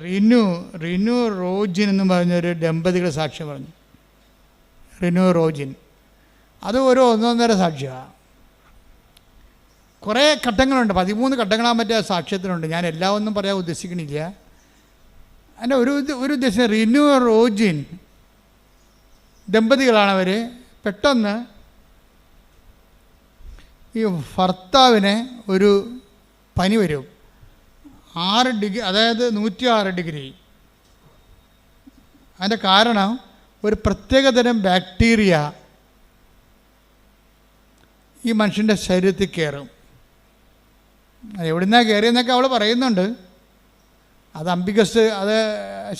റിനു റോജിൻ എന്ന് പറഞ്ഞൊരു ദമ്പതികൾ സാക്ഷ്യം പറഞ്ഞു. റിനു റോജിൻ അത് ഒരു 1.5 സാക്ഷ്യമാണ്. കുറേ ഘട്ടങ്ങളുണ്ട്, 13 ഘട്ടങ്ങളാൻ പറ്റിയ സാക്ഷ്യത്തിനുണ്ട്. ഞാൻ എല്ലാം ഒന്നും പറയാൻ ഉദ്ദേശിക്കണില്ല. അതിൻ്റെ ഒരു ഉദ്ദേശം, റിനു റോജിൻ ദമ്പതികളാണവർ. പെട്ടെന്ന് ഈ ഭർത്താവിന് ഒരു പനി വരും, 6 ഡിഗ്രി, അതായത് 106 ഡിഗ്രി. അതിൻ്റെ കാരണം ഒരു പ്രത്യേകതരം ബാക്ടീരിയ ഈ മനുഷ്യൻ്റെ ശരീരത്തിൽ കയറും. എവിടുന്നാണ് കയറിയെന്നൊക്കെ അവൾ പറയുന്നുണ്ട്. അത് അംബികസ്, അത്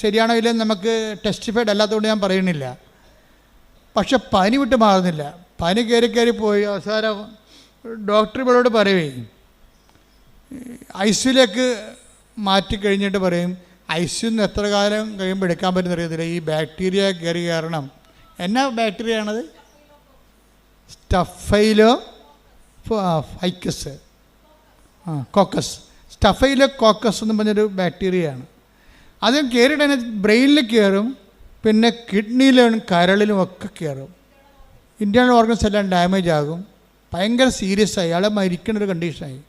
ശരിയാണോ ഇല്ലെന്ന് നമുക്ക് ടെസ്റ്റിഫൈഡ് അല്ലാത്തതുകൊണ്ട് ഞാൻ പറയണില്ല. പക്ഷെ പനി വിട്ട് മാറുന്നില്ല. പനി കയറി പോയി അവസാനം ഡോക്ടർ ഇവളോട് പറയുകയും ഐസിയുലേക്ക് മാറ്റിക്കഴിഞ്ഞിട്ട് പറയും, ഐസിയുന്ന് എത്ര കാലം കഴിയുമ്പോൾ എടുക്കാൻ പറ്റുന്ന അറിയത്തില്ല, ഈ ബാക്ടീരിയ കയറി കാരണം. എന്നാ ബാക്ടീരിയ ആണത്? Staphylo ficus caucus. Staphylo caucus എന്ന് പറഞ്ഞൊരു ബാക്ടീരിയയാണ്. അത് കയറിയിട്ട് തന്നെ ബ്രെയിനിൽ കയറും, പിന്നെ കിഡ്നിയിലും കരളിലും ഒക്കെ കയറും. ഇൻറ്റേർണൽ ഓർഗൻസ് എല്ലാം ഡാമേജ് ആകും. ഭയങ്കര സീരിയസ് ആയി, അയാളെ മരിക്കുന്നൊരു കണ്ടീഷനായി.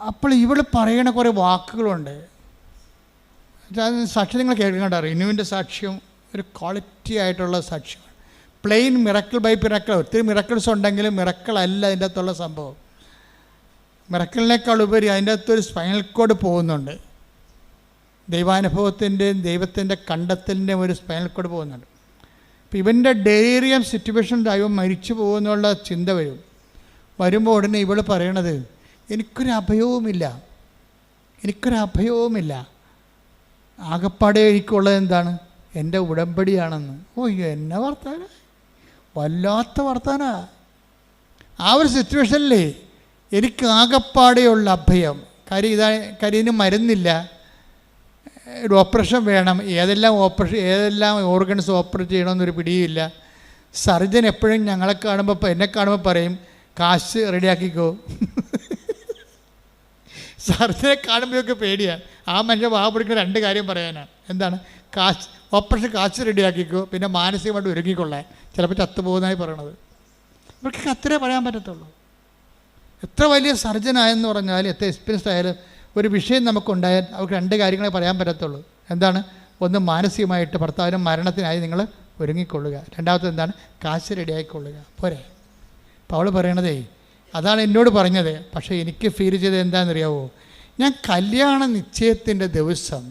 അപ്പോൾ ഇവൾ പറയണ കുറേ വാക്കുകളുണ്ട്. സാക്ഷ്യം നിങ്ങൾ കേൾക്കണ്ട. റിനുവിൻ്റെ സാക്ഷ്യം ഒരു ക്വാളിറ്റി ആയിട്ടുള്ള സാക്ഷ്യമാണ്. Plain miracle by miracle. ഒത്തിരി മിറക്കിൾസ് ഉണ്ടെങ്കിലും മിറക്കിൾ അല്ല അതിൻ്റെ അകത്തുള്ള സംഭവം. മിറക്കിളിനേക്കാൾ ഉപരി അതിൻ്റെ അകത്തൊരു സ്പൈനൽ കോഡ് പോകുന്നുണ്ട്. ദൈവാനുഭവത്തിൻ്റെയും ദൈവത്തിൻ്റെ കണ്ടെത്തലിൻ്റെയും ഒരു സ്പൈനൽ കോഡ് പോകുന്നുണ്ട്. അപ്പോൾ ഇവൻ്റെ ഡെലിറിയം സിറ്റുവേഷൻ ദൈവം മരിച്ചു പോകുന്നുള്ള ചിന്ത വരുമ്പോൾ ഉടനെ ഇവൾ പറയണത്, എനിക്കൊരു അഭയവുമില്ല, ആകപ്പാടെ എനിക്കുള്ളത് എന്താണ്? എൻ്റെ ഉടമ്പടിയാണെന്ന്. ഓ, എന്നെ വർത്താന, വല്ലാത്ത വർത്താന. ആ ഒരു സിറ്റുവേഷനിലേ എനിക്ക് ആകപ്പാടെയുള്ള അഭയം. ഇതിന് മരുന്നില്ല, ഒരു ഓപ്പറേഷൻ വേണം, ഏതെല്ലാം ഓർഗൻസ് ഓപ്പറേറ്റ് ചെയ്യണമെന്നൊരു പിടിയില്ല. സർജൻ എപ്പോഴും എന്നെ കാണുമ്പോൾ പറയും, കാശ് റെഡിയാക്കിക്കോ. സർജനെ കാണുമ്പോഴൊക്കെ പേടിയാണ്. ആ മനുഷ്യൻ പിടിക്കുന്ന 2 കാര്യം പറയാനാണ്. എന്താണ്? ഓപ്പറേഷൻ കാശ് റെഡിയാക്കിക്കോ, പിന്നെ മാനസികമായിട്ട് ഒരുങ്ങിക്കൊള്ളാൻ. ചിലപ്പോൾ ചത്തുപോകുന്നതായി പറയണത്. ഇവർക്ക് അത്രേ പറയാൻ പറ്റത്തുള്ളൂ. എത്ര വലിയ സർജനായെന്ന് പറഞ്ഞാൽ, എത്ര എക്സ്പീരിയൻസ്ഡ് ആയാലും ഒരു വിഷയം നമുക്കുണ്ടായാൽ അവർക്ക് 2 കാര്യങ്ങളെ പറയാൻ പറ്റത്തുള്ളൂ. എന്താണ്? ഒന്ന്, മാനസികമായിട്ട് ഭർത്താവിനും മരണത്തിനായി നിങ്ങൾ ഒരുങ്ങിക്കൊള്ളുക. രണ്ടാമത്തെ എന്താണ്? കാശ് റെഡിയായിക്കൊള്ളുക. പോരെ. അപ്പോൾ അവൾ പറയണതേ അതാണ് എന്നോട് പറഞ്ഞത്. പക്ഷേ എനിക്ക് ഫീൽ ചെയ്തത് എന്താണെന്നറിയാവോ? ഞാൻ കല്യാണ നിശ്ചയത്തിൻ്റെ ദിവസം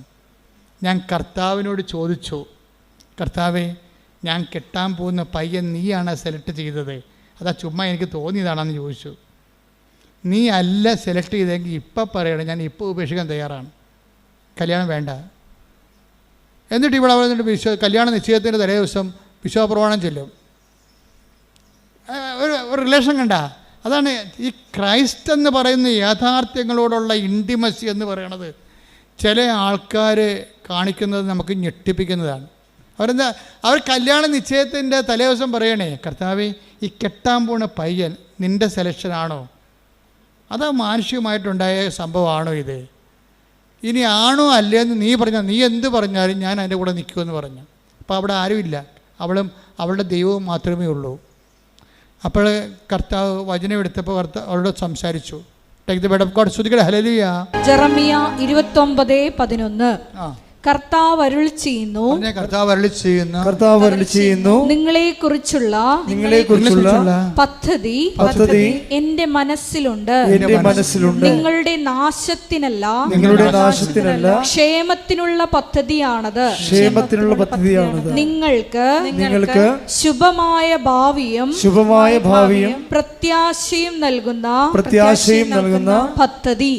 ഞാൻ കർത്താവിനോട് ചോദിച്ചു, കർത്താവേ, ഞാൻ കെട്ടാൻ പോകുന്ന പയ്യൻ നീയാണ് സെലക്ട് ചെയ്തത്, അതാ ചുമ്മാ എനിക്ക് തോന്നിയതാണെന്ന് ചോദിച്ചു. നീ അല്ല സെലക്ട് ചെയ്തെങ്കിൽ ഇപ്പം പറയണം, ഞാൻ ഇപ്പോൾ ഉപേക്ഷിക്കാൻ തയ്യാറാണ്, കല്യാണം വേണ്ട. എന്നിട്ട് ഇവിടെ വന്നിട്ട് കല്യാണ നിശ്ചയത്തിൻ്റെ തലേ ദിവസം വിശ്വാസപ്രമാണം ചൊല്ലും. ഒരു റിലേഷൻ കണ്ട. അതാണ് ഈ ക്രൈസ്റ്റ് എന്ന് പറയുന്ന യാഥാർത്ഥ്യങ്ങളോടുള്ള ഇൻറ്റിമസി എന്ന് പറയണത്. ചില ആൾക്കാർ കാണിക്കുന്നത് നമുക്ക് ഞെട്ടിപ്പിക്കുന്നതാണ്. അവർ കല്യാണ നിശ്ചയത്തിൻ്റെ തലേ ദിവസം പറയണേ, കർത്താവേ, ഈ കെട്ടാൻ പോണ പയ്യൻ നിൻ്റെ സെലക്ഷനാണോ, അതോ മാനുഷികമായിട്ടുണ്ടായ സംഭവമാണോ ഇത്? ഇനി ആണോ അല്ലേന്ന് നീ പറഞ്ഞാൽ, നീ എന്ത് പറഞ്ഞാലും ഞാൻ അതിൻ്റെ കൂടെ നിൽക്കുമെന്ന് പറഞ്ഞു. അപ്പോൾ അവിടെ ആരുമില്ല, അവളുടെ ദൈവവും മാത്രമേ ഉള്ളൂ. അപ്പോൾ കർത്താവ് വചനം എടുത്തപ്പോൾ അവളോട് സംസാരിച്ചു. Take the word of God. സ്തുതിക്കട്ടെ, ഹല്ലേലൂയ. ജെറമിയ 29:11. കർത്താവ് അരുളി ചെയ്യുന്നു, നിങ്ങളെക്കുറിച്ചുള്ള പദ്ധതി എന്റെ മനസ്സിലുണ്ട്. നിങ്ങളുടെ നാശത്തിനല്ല, ക്ഷേമത്തിനുള്ള പദ്ധതിയാണത്. നിങ്ങൾക്ക് ശുഭമായ ഭാവിയും പ്രത്യാശയും നൽകുന്ന പദ്ധതി.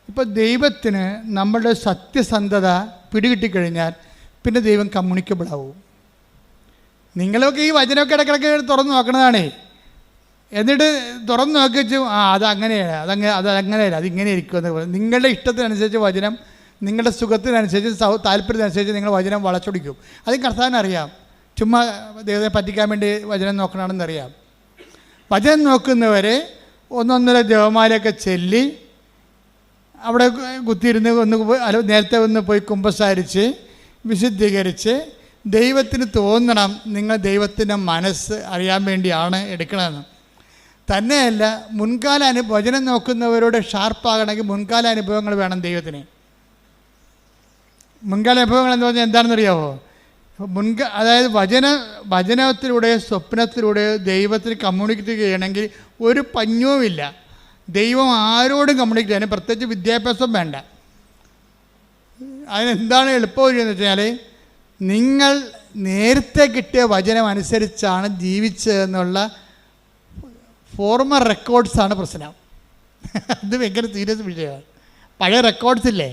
ഇപ്പോൾ ദൈവത്തിന് നമ്മുടെ സത്യസന്ധത പിടികിട്ടിക്കഴിഞ്ഞാൽ പിന്നെ ദൈവം കമ്മ്യൂണിക്കബിൾ ആവും. നിങ്ങളൊക്കെ ഈ വചനമൊക്കെ ഇടയ്ക്കിടയ്ക്ക് തുറന്ന് നോക്കണതാണേ. എന്നിട്ട് തുറന്ന് നോക്കിച്ചു, അതങ്ങനെയാണ്, അതങ്ങനെയല്ല, അതിങ്ങനെ ഇരിക്കുമെന്ന് പറയും. നിങ്ങളുടെ ഇഷ്ടത്തിനനുസരിച്ച് വചനം, നിങ്ങളുടെ സുഖത്തിനനുസരിച്ച് താല്പര്യത്തിനനുസരിച്ച് നിങ്ങൾ വചനം വളച്ചൊടിക്കും. അത് കർത്താവിനറിയാം. ചുമ്മാ ദൈവത്തെ പറ്റിക്കാൻ വേണ്ടി വചനം നോക്കണമെന്നറിയാം. വചനം നോക്കുന്നവരെ 1.5 ജപമാലയൊക്കെ ചൊല്ലി അവിടെ കുത്തിയിരുന്ന് നേരത്തെ ഒന്ന് പോയി കുമ്പസാരിച്ച് വിശുദ്ധീകരിച്ച് ദൈവത്തിന് തോന്നണം നിങ്ങൾ ദൈവത്തിൻ്റെ മനസ്സ് അറിയാൻ വേണ്ടിയാണ് എടുക്കണമെന്ന്. തന്നെയല്ല, മുൻകാല വചനം നോക്കുന്നവരോട് ഷാർപ്പാകണമെങ്കിൽ മുൻകാല അനുഭവങ്ങൾ വേണം ദൈവത്തിന്. മുൻകാല അനുഭവങ്ങൾ എന്ന് പറഞ്ഞാൽ എന്താണെന്നറിയാമോ? അതായത് വചനത്തിലൂടെയോ സ്വപ്നത്തിലൂടെയോ ദൈവത്തിന് കമ്മ്യൂണിക്കേറ്റ് ചെയ്യണമെങ്കിൽ ഒരു പഞ്ഞവുമില്ല. ദൈവം ആരോടും കമ്മ്യൂണിക്കേറ്റ് ചെയ്യാൻ പ്രത്യേകിച്ച് വിദ്യാഭ്യാസം വേണ്ട. അതിനെന്താണ് എളുപ്പമെന്ന് വെച്ചാൽ നിങ്ങൾ നേരത്തെ കിട്ടിയ വചനം അനുസരിച്ചാണ് ജീവിച്ചതെന്നുള്ള ഫോർമൽ റെക്കോർഡ്സാണ് പ്രശ്നം. അത് ഭയങ്കര സീരിയസ് വിഷയമാണ്. പഴയ റെക്കോർഡ്സ് ഇല്ലേ,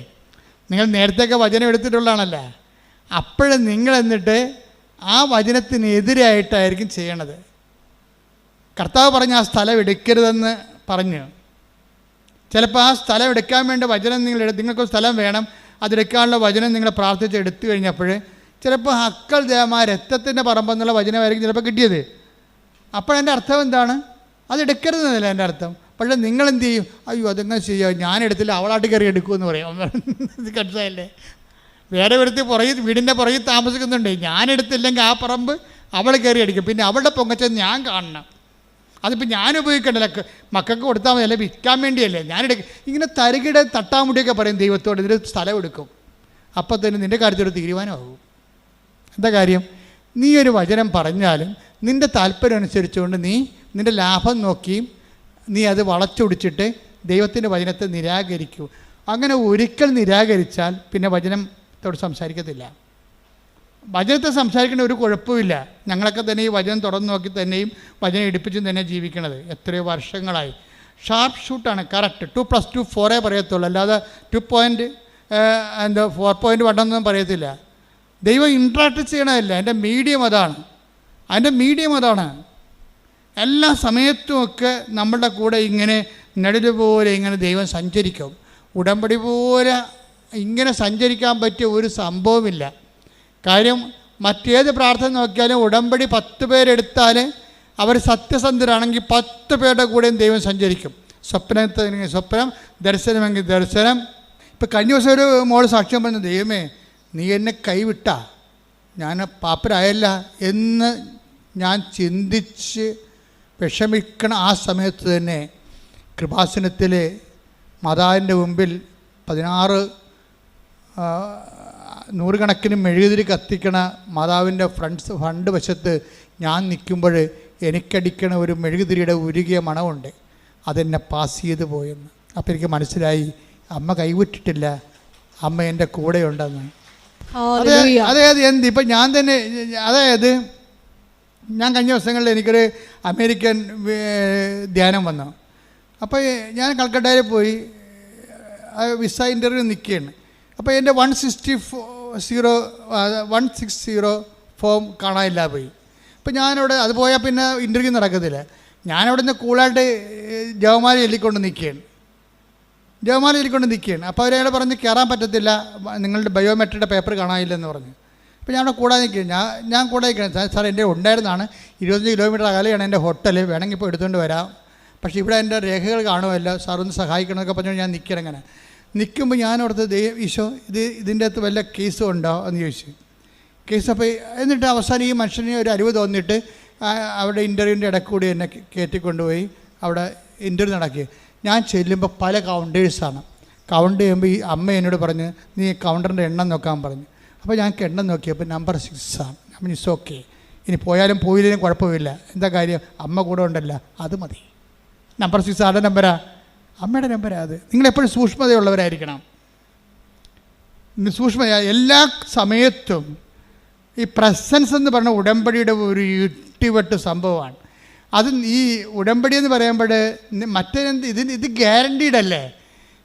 നിങ്ങൾ നേരത്തെയൊക്കെ വചനം എടുത്തിട്ടുള്ളതാണല്ലോ. അപ്പോഴും നിങ്ങൾ എന്നിട്ട് ആ വചനത്തിനെതിരായിട്ടായിരിക്കും ചെയ്യണത്. കർത്താവ് പറഞ്ഞ ആ സ്ഥലം എടുക്കരുതെന്ന് പറഞ്ഞു. ചിലപ്പോൾ ആ സ്ഥലം എടുക്കാൻ വേണ്ട വചനം നിങ്ങൾക്ക് സ്ഥലം വേണം, അതെടുക്കാനുള്ള വചനം നിങ്ങൾ പ്രാർത്ഥിച്ച് എടുത്തു കഴിഞ്ഞപ്പോൾ ചിലപ്പോൾ ഹക്കൽ ദേമാ രക്തത്തിൻ്റെ പറമ്പെന്നുള്ള വചനമായിരിക്കും ചിലപ്പോൾ കിട്ടിയത്. അപ്പോഴതിൻ്റെ അർത്ഥം എന്താണ്? അതെടുക്കരുതെന്നല്ല എൻ്റെ അർത്ഥം. പക്ഷേ നിങ്ങളെന്ത് ചെയ്യും? അയ്യോ അതെങ്ങനെ ചെയ്യുക, ഞാനെടുത്തില്ല അവളാട്ട് കയറി എടുക്കുമെന്ന് പറയും. ഇത് കൺസായല്ലേ? വേറെ ഒരുത്തി വീടിൻ്റെ പുറകിൽ താമസിക്കുന്നുണ്ട്, ഞാനെടുത്തില്ലെങ്കിൽ ആ പറമ്പ് അവൾ കയറി അടിക്കും, പിന്നെ അവളുടെ പൊങ്ങച്ചത് ഞാൻ കാണണം. അതിപ്പോൾ ഞാൻ ഉപയോഗിക്കണ്ടല്ലോ, മക്കൾക്ക് കൊടുത്താൽ മതി, അല്ലെ വിൽക്കാൻ വേണ്ടിയല്ലേ ഞാനെടുക്കും. ഇങ്ങനെ തരികിട തട്ടാമുടിയൊക്കെ പറയും ദൈവത്തോട്, ഇതിൽ സ്ഥലം എടുക്കും. അപ്പോൾ തന്നെ നിൻ്റെ കാര്യത്തോട് തീരുമാനമാകും. എന്താ കാര്യം? നീ ഒരു വചനം പറഞ്ഞാലും നിൻ്റെ താല്പര്യം അനുസരിച്ചുകൊണ്ട് നിൻ്റെ ലാഭം നോക്കിയും നീ അത് വളച്ചൊടിച്ചിട്ട് ദൈവത്തിൻ്റെ വചനത്തെ നിരാകരിക്കൂ. അങ്ങനെ ഒരിക്കൽ നിരാകരിച്ചാൽ പിന്നെ വചനത്തോട് സംസാരിക്കത്തില്ല. വചനത്തെ സംസാരിക്കേണ്ട ഒരു കുഴപ്പമില്ല. ഞങ്ങളൊക്കെ തന്നെ ഈ വചനം തുറന്നു നോക്കി തന്നെയും വചനം എടുപ്പിച്ചും തന്നെ ജീവിക്കണത് എത്രയോ വർഷങ്ങളായി. Sharp ഷൂട്ടാണ്, correct. 2+2 4 പറയത്തുള്ളൂ, അല്ലാതെ 4.1 ഒന്നും പറയത്തില്ല. ദൈവം ഇൻട്രാക്ട് ചെയ്യണമല്ല, എൻ്റെ മീഡിയം അതാണ്. എല്ലാ സമയത്തുമൊക്കെ നമ്മളുടെ കൂടെ ഇങ്ങനെ നിഴല് പോലെ ഇങ്ങനെ ദൈവം സഞ്ചരിക്കും. ഉടമ്പടി പോലെ ഇങ്ങനെ സഞ്ചരിക്കാൻ പറ്റിയ ഒരു സംഭവമില്ല. കാര്യം മറ്റേത് പ്രാർത്ഥന നോക്കിയാലും ഉടമ്പടി 10 പേരെടുത്താൽ അവർ സത്യസന്ധരാണെങ്കിൽ 10 പേരുടെ കൂടെയും ദൈവം സഞ്ചരിക്കും. സ്വപ്നം, ദർശനമെങ്കിൽ ദർശനം. ഇപ്പം കഴിഞ്ഞ ദിവസം ഒരു മോൾ സാക്ഷ്യം പറഞ്ഞു, ദൈവമേ നീ എന്നെ കൈവിട്ടാ, ഞാൻ പാപ്പരായല്ല എന്ന് ഞാൻ ചിന്തിച്ച് വിഷമിക്കണ ആ സമയത്ത് തന്നെ കൃപാസനത്തിൽ മാതാവിൻ്റെ മുമ്പിൽ 16 നൂറുകണക്കിന് മെഴുകുതിരി കത്തിക്കണ മാതാവിൻ്റെ ഫണ്ട് വശത്ത് ഞാൻ നിൽക്കുമ്പോൾ എനിക്കടിക്കണ ഒരു മെഴുകുതിരിയുടെ ഉരുകിയ മണമുണ്ട്, അതെന്നെ പാസ് ചെയ്ത് പോയെന്ന്. അപ്പോൾ എനിക്ക് മനസ്സിലായി അമ്മ കൈവിട്ടിട്ടില്ല, അമ്മ എൻ്റെ കൂടെയുണ്ടെന്ന്. അതായത് ഇപ്പം ഞാൻ തന്നെ, അതായത് ഞാൻ കഴിഞ്ഞ ദിവസങ്ങളിൽ എനിക്കൊരു അമേരിക്കൻ ധ്യാനം വന്നു. അപ്പോൾ ഞാൻ കൽക്കട്ടയിൽ പോയി വിസ ഇൻ്റർവ്യൂ നിൽക്കുകയാണ്. അപ്പോൾ എൻ്റെ 160 ഫോം കാണാനില്ല പോയി. അപ്പോൾ ഞാനവിടെ അത് പോയാൽ പിന്നെ ഇൻ്റർവ്യൂ നടക്കത്തില്ല. ഞാനവിടെ നിന്ന് കൂളായിട്ട് ജവമാല ചൊല്ലിക്കൊണ്ട് നിൽക്കുകയാണ്. അപ്പോൾ അവരയാൾ പറഞ്ഞ് കയറാൻ പറ്റത്തില്ല, നിങ്ങളുടെ ബയോമെട്രിയുടെ പേപ്പർ കാണാനില്ലെന്ന് പറഞ്ഞു. അപ്പോൾ ഞാൻ അവിടെ കൂടാതെ നിൽക്കുകയാണ്. ഞാൻ കൂടെ നിൽക്കണം. സാർ എൻ്റെ ഉണ്ടായിരുന്നതാണ്, 25 കിലോമീറ്റർ അകലെയാണ് എൻ്റെ ഹോട്ടൽ, വേണമെങ്കിൽ ഇപ്പോൾ എടുത്തുകൊണ്ട് വരാം, പക്ഷേ ഇവിടെ എൻ്റെ രേഖകൾ കാണുമല്ലോ, സാർ ഒന്ന് സഹായിക്കണമെന്നൊക്കെ പറഞ്ഞു. ഞാൻ നിൽക്കണം. അങ്ങനെ നിൽക്കുമ്പോൾ ഞാൻ ഓർത്തത്, ഈശോ ഇതിൻ്റെ അകത്ത് വല്ല കേസും ഉണ്ടോ എന്ന് ചോദിച്ചു. കേസ്. അപ്പോൾ എന്നിട്ട് അവസാനം ഈ മനുഷ്യന് ഒരു അറിവ് തോന്നിയിട്ട് അവിടെ ഇൻ്റർവ്യൂവിൻ്റെ ഇടയ്ക്കൂടി എന്നെ കയറ്റിക്കൊണ്ടുപോയി അവിടെ ഇൻ്റർവ്യൂ നടക്കി. ഞാൻ ചെല്ലുമ്പോൾ പല കൗണ്ടേഴ്സാണ്. കൗണ്ട് ചെയ്യുമ്പോൾ ഈ അമ്മ എന്നോട് പറഞ്ഞ് നീ കൗണ്ടറിൻ്റെ എണ്ണം നോക്കാൻ പറഞ്ഞു. അപ്പോൾ ഞാൻ എണ്ണം നോക്കിയപ്പോൾ നമ്പർ 6 ആണ്. അപ്പം ഇറ്റ്സ് ഓക്കെ, ഇനി പോയാലും പോയില്ലെങ്കിലും കുഴപ്പമില്ല, എന്താ കാര്യം അമ്മ കൂടെ ഉണ്ടല്ലോ, അത് മതി. നമ്പർ 6 ആരുടെ നമ്പരാ? അമ്മയുടെ നമ്പരാ. അത് നിങ്ങളെപ്പോഴും സൂക്ഷ്മതയുള്ളവരായിരിക്കണം. എല്ലാ സമയത്തും ഈ പ്രസൻസ് എന്ന് പറഞ്ഞ ഉടമ്പടിയുടെ ഒരു ഇട്ടിവെട്ട് സംഭവമാണ്. അത് ഈ ഉടമ്പടി എന്ന് പറയുമ്പോൾ മറ്റേതെന്ത് ഇത് ഗ്യാരണ്ടീഡ് അല്ലേ?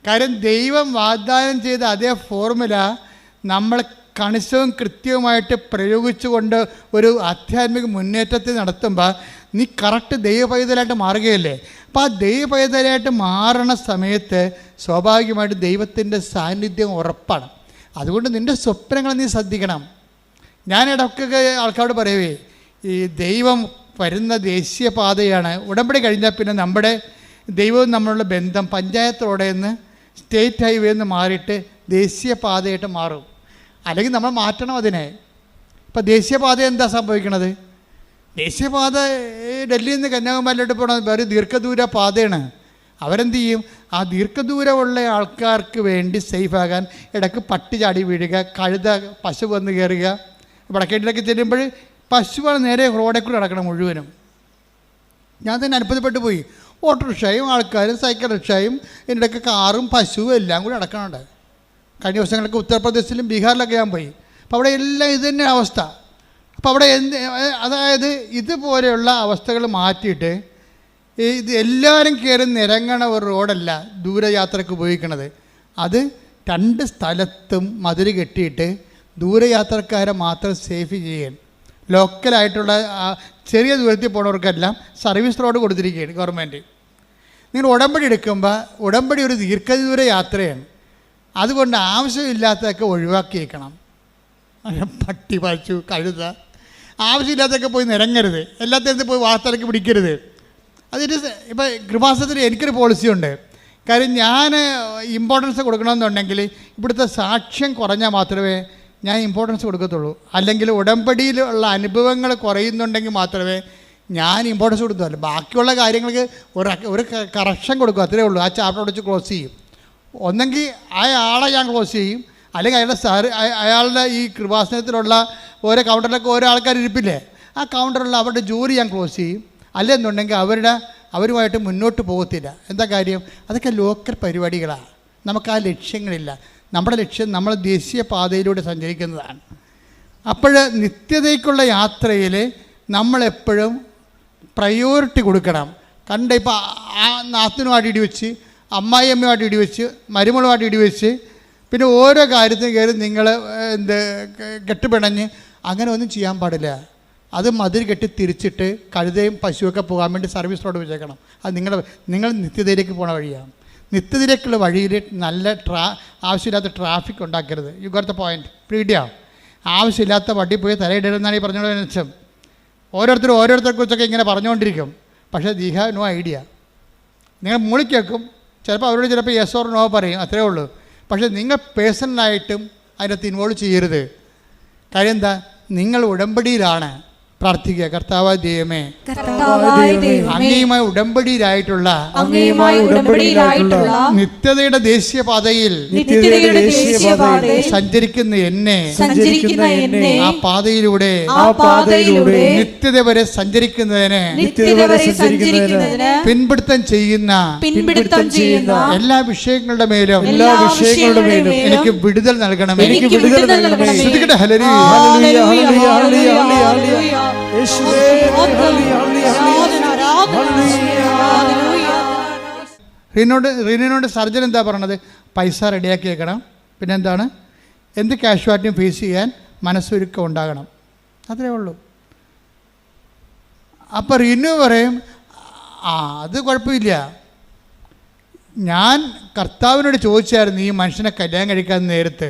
കാര്യം ദൈവം വാഗ്ദാനം ചെയ്ത അതേ ഫോർമുല നമ്മൾ കണിശവും കൃത്യവുമായിട്ട് പ്രയോഗിച്ചുകൊണ്ട് ഒരു ആധ്യാത്മിക മുന്നേറ്റത്തിൽ നടത്തുമ്പോൾ നീ കറക്റ്റ് ദൈവപൈതലായിട്ട് മാറുകയല്ലേ. അപ്പോൾ ആ ദൈവപൈതലായിട്ട് മാറണ സമയത്ത് സ്വാഭാവികമായിട്ട് ദൈവത്തിൻ്റെ സാന്നിധ്യം ഉറപ്പാണ്. അതുകൊണ്ട് നിൻ്റെ സ്വപ്നങ്ങൾ നീ ശ്രദ്ധിക്കണം. ഞാൻ ഇടയ്ക്കൊക്കെ ആൾക്കാരോട് പറയുവേ, ഈ ദൈവം വരുന്ന ദേശീയപാതയാണ്. ഉടമ്പടി കഴിഞ്ഞാൽ പിന്നെ നമ്മുടെ ദൈവവും നമ്മളുള്ള ബന്ധം പഞ്ചായത്തോടെ നിന്ന് സ്റ്റേറ്റ് ഹൈവേ എന്ന് മാറിയിട്ട് ദേശീയപാതയായിട്ട് മാറും. അല്ലെങ്കിൽ നമ്മൾ മാറ്റണം അതിനെ. ഇപ്പം ദേശീയപാത എന്താ സംഭവിക്കണത്? ദേശീയപാത ഡൽഹിയിൽ നിന്ന് കന്യാകുമാരിയിലോട്ട് പോകണത് വേറെ ദീർഘദൂര പാതയാണ്. അവരെന്ത് ചെയ്യും? ആ ദീർഘദൂരമുള്ള ആൾക്കാർക്ക് വേണ്ടി സേഫാകാൻ ഇടയ്ക്ക് പട്ടി ചാടി വീഴുക, കഴുത പശു വന്ന് കയറുക. വടക്കേണ്ടിലൊക്കെ ചെല്ലുമ്പോൾ പശുവാണ് നേരെ റോഡിൽ കൂടെ നടക്കണം മുഴുവനും. ഞാൻ തന്നെ അത്ഭുതപ്പെട്ടു പോയി. ഓട്ടോറിക്ഷയും ആൾക്കാരും സൈക്കിൾ റിക്ഷയും ഇതിൻ്റെയൊക്കെ കാറും പശുവും എല്ലാം കൂടി നടക്കണുണ്ട്. കഴിഞ്ഞ ദിവസങ്ങളൊക്കെ ഉത്തർപ്രദേശിലും ബീഹാറിലൊക്കെ ഞാൻ പോയി. അപ്പോൾ അവിടെ എല്ലാം ഇത് തന്നെ അവസ്ഥ. അപ്പോൾ അവിടെ അതായത് ഇതുപോലെയുള്ള അവസ്ഥകൾ മാറ്റിയിട്ട് ഇത് എല്ലാവരും കയറി നിരങ്ങണ ഒരു റോഡല്ല ദൂരയാത്രയ്ക്ക് ഉപയോഗിക്കണത്. അത് 2 സ്ഥലത്തും മതിൽ കെട്ടിയിട്ട് ദൂരയാത്രക്കാരെ മാത്രം സേഫ് ചെയ്യാൻ, ലോക്കലായിട്ടുള്ള ചെറിയ ദൂരത്തിൽ പോകുന്നവർക്കെല്ലാം സർവീസ് റോഡ് കൊടുത്തിരിക്കുകയാണ് ഗവൺമെൻറ്. നിങ്ങൾ ഉടമ്പടി എടുക്കുമ്പോൾ ഉടമ്പടി ഒരു ദീർഘദൂര യാത്രയാണ്. അതുകൊണ്ട് ആവശ്യമില്ലാത്തതൊക്കെ ഒഴിവാക്കിയേക്കണം. പട്ടി പശു കഴുത ആവശ്യമില്ലാത്തൊക്കെ പോയി നിരങ്ങരുത്. എല്ലാത്തിടത്തും പോയി വാർത്തയിലേക്ക് പിടിക്കരുത്. അതിന് ഇപ്പം കൃപാസനത്തിൽ എനിക്കൊരു പോളിസിയുണ്ട്. കാര്യം ഞാൻ ഇമ്പോർട്ടൻസ് കൊടുക്കണമെന്നുണ്ടെങ്കിൽ ഇവിടുത്തെ സാക്ഷ്യം കുറഞ്ഞാൽ മാത്രമേ ഞാൻ ഇമ്പോർട്ടൻസ് കൊടുക്കത്തുള്ളൂ. അല്ലെങ്കിൽ ഉടമ്പടിയിലുള്ള അനുഭവങ്ങൾ കുറയുന്നുണ്ടെങ്കിൽ മാത്രമേ ഞാൻ ഇമ്പോർട്ടൻസ് കൊടുത്തുള്ളൂ. ബാക്കിയുള്ള കാര്യങ്ങൾക്ക് ഒരു കറക്ഷൻ കൊടുക്കും, അത്രേ ഉള്ളൂ. ആ ചാപ്റ്റർ അടച്ച് ക്ലോസ് ചെയ്യും. ഒന്നെങ്കിൽ അയാളെ ഞാൻ ക്ലോസ് ചെയ്യും, അല്ലെങ്കിൽ അയാളുടെ ഈ കൃപാസനത്തിലുള്ള ഓരോ കൗണ്ടറിലൊക്കെ ഓരോ ആൾക്കാർ ഇരിപ്പില്ലേ, ആ കൗണ്ടറിലുള്ള അവരുടെ ജോലി ഞാൻ ക്ലോസ് ചെയ്യും. അല്ലെന്നുണ്ടെങ്കിൽ അവരുമായിട്ട് മുന്നോട്ട് പോകത്തില്ല. എന്താ കാര്യം? അതൊക്കെ ലോക്കൽ പരിപാടികളാണ്. നമുക്ക് ആ ലക്ഷ്യങ്ങളില്ല. നമ്മുടെ ലക്ഷ്യം നമ്മൾ ദേശീയ പാതയിലൂടെ സഞ്ചരിക്കുന്നതാണ്. അപ്പോൾ നിത്യതയ്ക്കുള്ള യാത്രയിൽ നമ്മളെപ്പോഴും പ്രയോറിറ്റി കൊടുക്കണം. ഇപ്പോൾ ആ നാത്തിനുമായിട്ട് ഇടിവെച്ച്, അമ്മായിയമ്മയുമായിട്ട് ഇടിവെച്ച്, മരുമകളുമായിട്ട് ഇടിവെച്ച്, പിന്നെ ഓരോ കാര്യത്തിനും കയറി നിങ്ങൾ കെട്ടുപിണഞ്ഞ് അങ്ങനെ ഒന്നും ചെയ്യാൻ പാടില്ല. അത് മതിൽ കെട്ടി തിരിച്ചിട്ട് കഴുതയും പശുവൊക്കെ പോകാൻ വേണ്ടി സർവീസ് റോഡ് വെച്ചേക്കണം. അത് നിങ്ങൾ നിത്യതയിലേക്ക് പോണ വഴിയാണ്. നിത്യതയിലേക്കുള്ള വഴിയിൽ നല്ല ആവശ്യമില്ലാത്ത ട്രാഫിക് ഉണ്ടാക്കരുത്. You got the point. Pedia ആവശ്യമില്ലാത്ത വണ്ടി പോയി തലയിടരുതെന്നാണ് ഈ പറഞ്ഞതിന് വെച്ചാൽ. ഓരോരുത്തരെ കുറിച്ചൊക്കെ ഇങ്ങനെ പറഞ്ഞുകൊണ്ടിരിക്കും. പക്ഷേ ദി ഹാവ് നോ ഐഡിയ. നിങ്ങൾ മൂളി കേൾക്കും, ചിലപ്പോൾ അവരോട് ചിലപ്പോൾ യെസ് ഓർ നോ പറയും, അത്രേ ഉള്ളൂ. പക്ഷേ നിങ്ങൾ പേഴ്സണലായിട്ടും അതിനകത്ത് ഇൻവോൾവ് ചെയ്യരുത്. കാര്യം എന്താ? നിങ്ങൾ ഉടമ്പടിയിലാണ് പ്രാർത്ഥിക്കുക. കർത്താവായ ദൈവമേ, അങ്ങയുമായി ഉടമ്പടിയിലായിട്ടുള്ള നിത്യതയുടെ ദേശീയപാതയിൽ സഞ്ചരിക്കുന്ന എന്നെ ആ പാതയിലൂടെ നിത്യത വരെ സഞ്ചരിക്കുന്നതിന് പിൻപിടുത്തം ചെയ്യുന്ന എല്ലാ വിഷയങ്ങളുടെ മേലും എനിക്ക് വിടുതൽ നൽകണമേ. ശ്രദ്ധിക്കട്ടെ. റീനോട് സർജൻ എന്താ പറയണത്? പൈസ റെഡിയാക്കി വെക്കണം, പിന്നെ എന്താണ്, എന്ത് കാഷ്വാലിറ്റിയും ഫേസ് ചെയ്യാൻ മനസ്സൊരുക്കം ഉണ്ടാകണം. അത്രേ ഉള്ളൂ. അപ്പോൾ റീനു പറയും, അത് കുഴപ്പമില്ല. ഞാൻ കർത്താവിനോട് ചോദിച്ചായിരുന്നു ഈ മനുഷ്യനെ കല്യാണം കഴിക്കാൻ നേരത്ത്.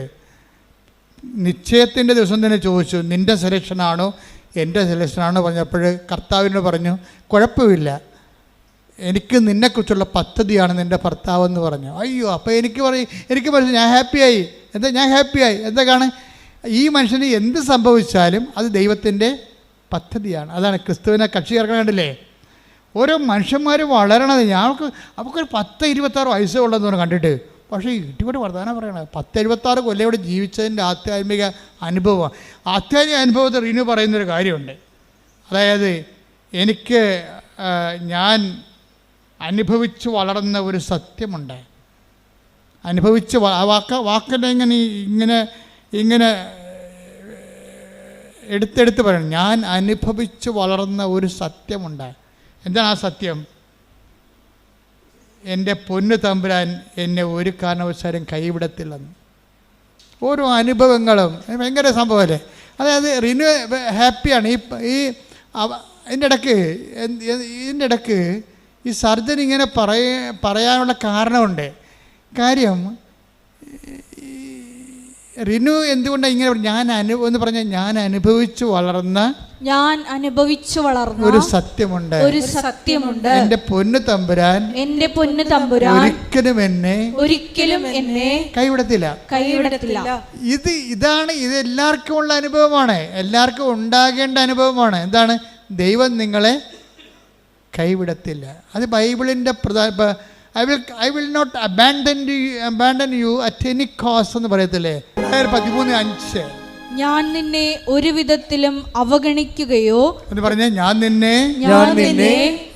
നിശ്ചയത്തിൻ്റെ ദിവസം തന്നെ ചോദിച്ചു, നിൻ്റെ സെലക്ഷനാണോ എൻ്റെ സെലക്ഷനാണോ പറഞ്ഞപ്പോൾ കർത്താവിനോട് പറഞ്ഞു, കുഴപ്പമില്ല, എനിക്ക് നിന്നെക്കുറിച്ചുള്ള പദ്ധതിയാണ് നിൻ്റെ ഭർത്താവെന്ന് പറഞ്ഞു. അയ്യോ, അപ്പോൾ എനിക്ക് പറഞ്ഞു ഞാൻ ഹാപ്പിയായി. ഞാൻ ഹാപ്പിയായി. എന്തൊക്കെയാണ്? ഈ മനുഷ്യന് എന്ത് സംഭവിച്ചാലും അത് ദൈവത്തിൻ്റെ പദ്ധതിയാണ്. അതാണ് ക്രിസ്തുവിനെ കക്ഷി ചേർക്കാൻ കണ്ടില്ലേ? ഓരോ മനുഷ്യന്മാർ വളരണത്. അവർക്കൊരു 10-26 വയസ്സേ ഉള്ളതെന്ന് കണ്ടിട്ട്. പക്ഷേ ഇട്ടിവിടെ വർദ്ധാനം പറയണത് 10-76 കൊല്ലം ഇവിടെ ജീവിച്ചതിൻ്റെ ആധ്യാത്മിക അനുഭവമാണ്. ആധ്യാത്മിക അനുഭവത്തിൽ റീനു പറയുന്നൊരു കാര്യമുണ്ട്. അതായത് ഞാൻ അനുഭവിച്ച് വളർന്ന ഒരു സത്യമുണ്ട്. അനുഭവിച്ച് വാക്കിനെ ഇങ്ങനെ എടുത്തെടുത്ത് പറയണം. ഞാൻ അനുഭവിച്ച് വളർന്ന ഒരു സത്യമുണ്ട്. എന്താണ് ആ സത്യം? എൻ്റെ പൊന്നു തമ്പുരാൻ എന്നെ ഒരു കാരണവശാലും കൈവിടത്തില്ലെന്ന്. ഓരോ അനുഭവങ്ങളും ഭയങ്കര സംഭവമല്ലേ. അതായത് റിനു ഹാപ്പിയാണ്. ഇതിൻ്റെ ഇടയ്ക്ക് ഈ സർജൻ ഇങ്ങനെ പറയാനുള്ള കാരണമുണ്ട്. കാര്യം റിനു എന്തുകൊണ്ടാണ് ഇങ്ങനെ എന്ന് പറഞ്ഞാൽ ഞാൻ അനുഭവിച്ച് വളർന്ന ഞാൻ അനുഭവിച്ചു വളർന്ന ഒരു സത്യമുണ്ട്. എന്റെ പൊന്നു തമ്പുരാൻ ഒരിക്കലും എന്നെ കൈവിടത്തില്ല. ഇതാണ് ഇത് എല്ലാവർക്കും ഉള്ള അനുഭവമാണ്, എല്ലാവർക്കും ഉണ്ടാകേണ്ട അനുഭവമാണ്. എന്താണ്? ദൈവം നിങ്ങളെ കൈവിടത്തില്ല. അത് ബൈബിളിൻ്റെ I will not abandon you at any cost എന്ന് പറയത്തില്ലേ? 13:5. ഞാൻ നിന്നെ ഒരു വിധത്തിലും അവഗണിക്കുകയോ എന്ന് പറഞ്ഞ ഞാൻ നിന്നെ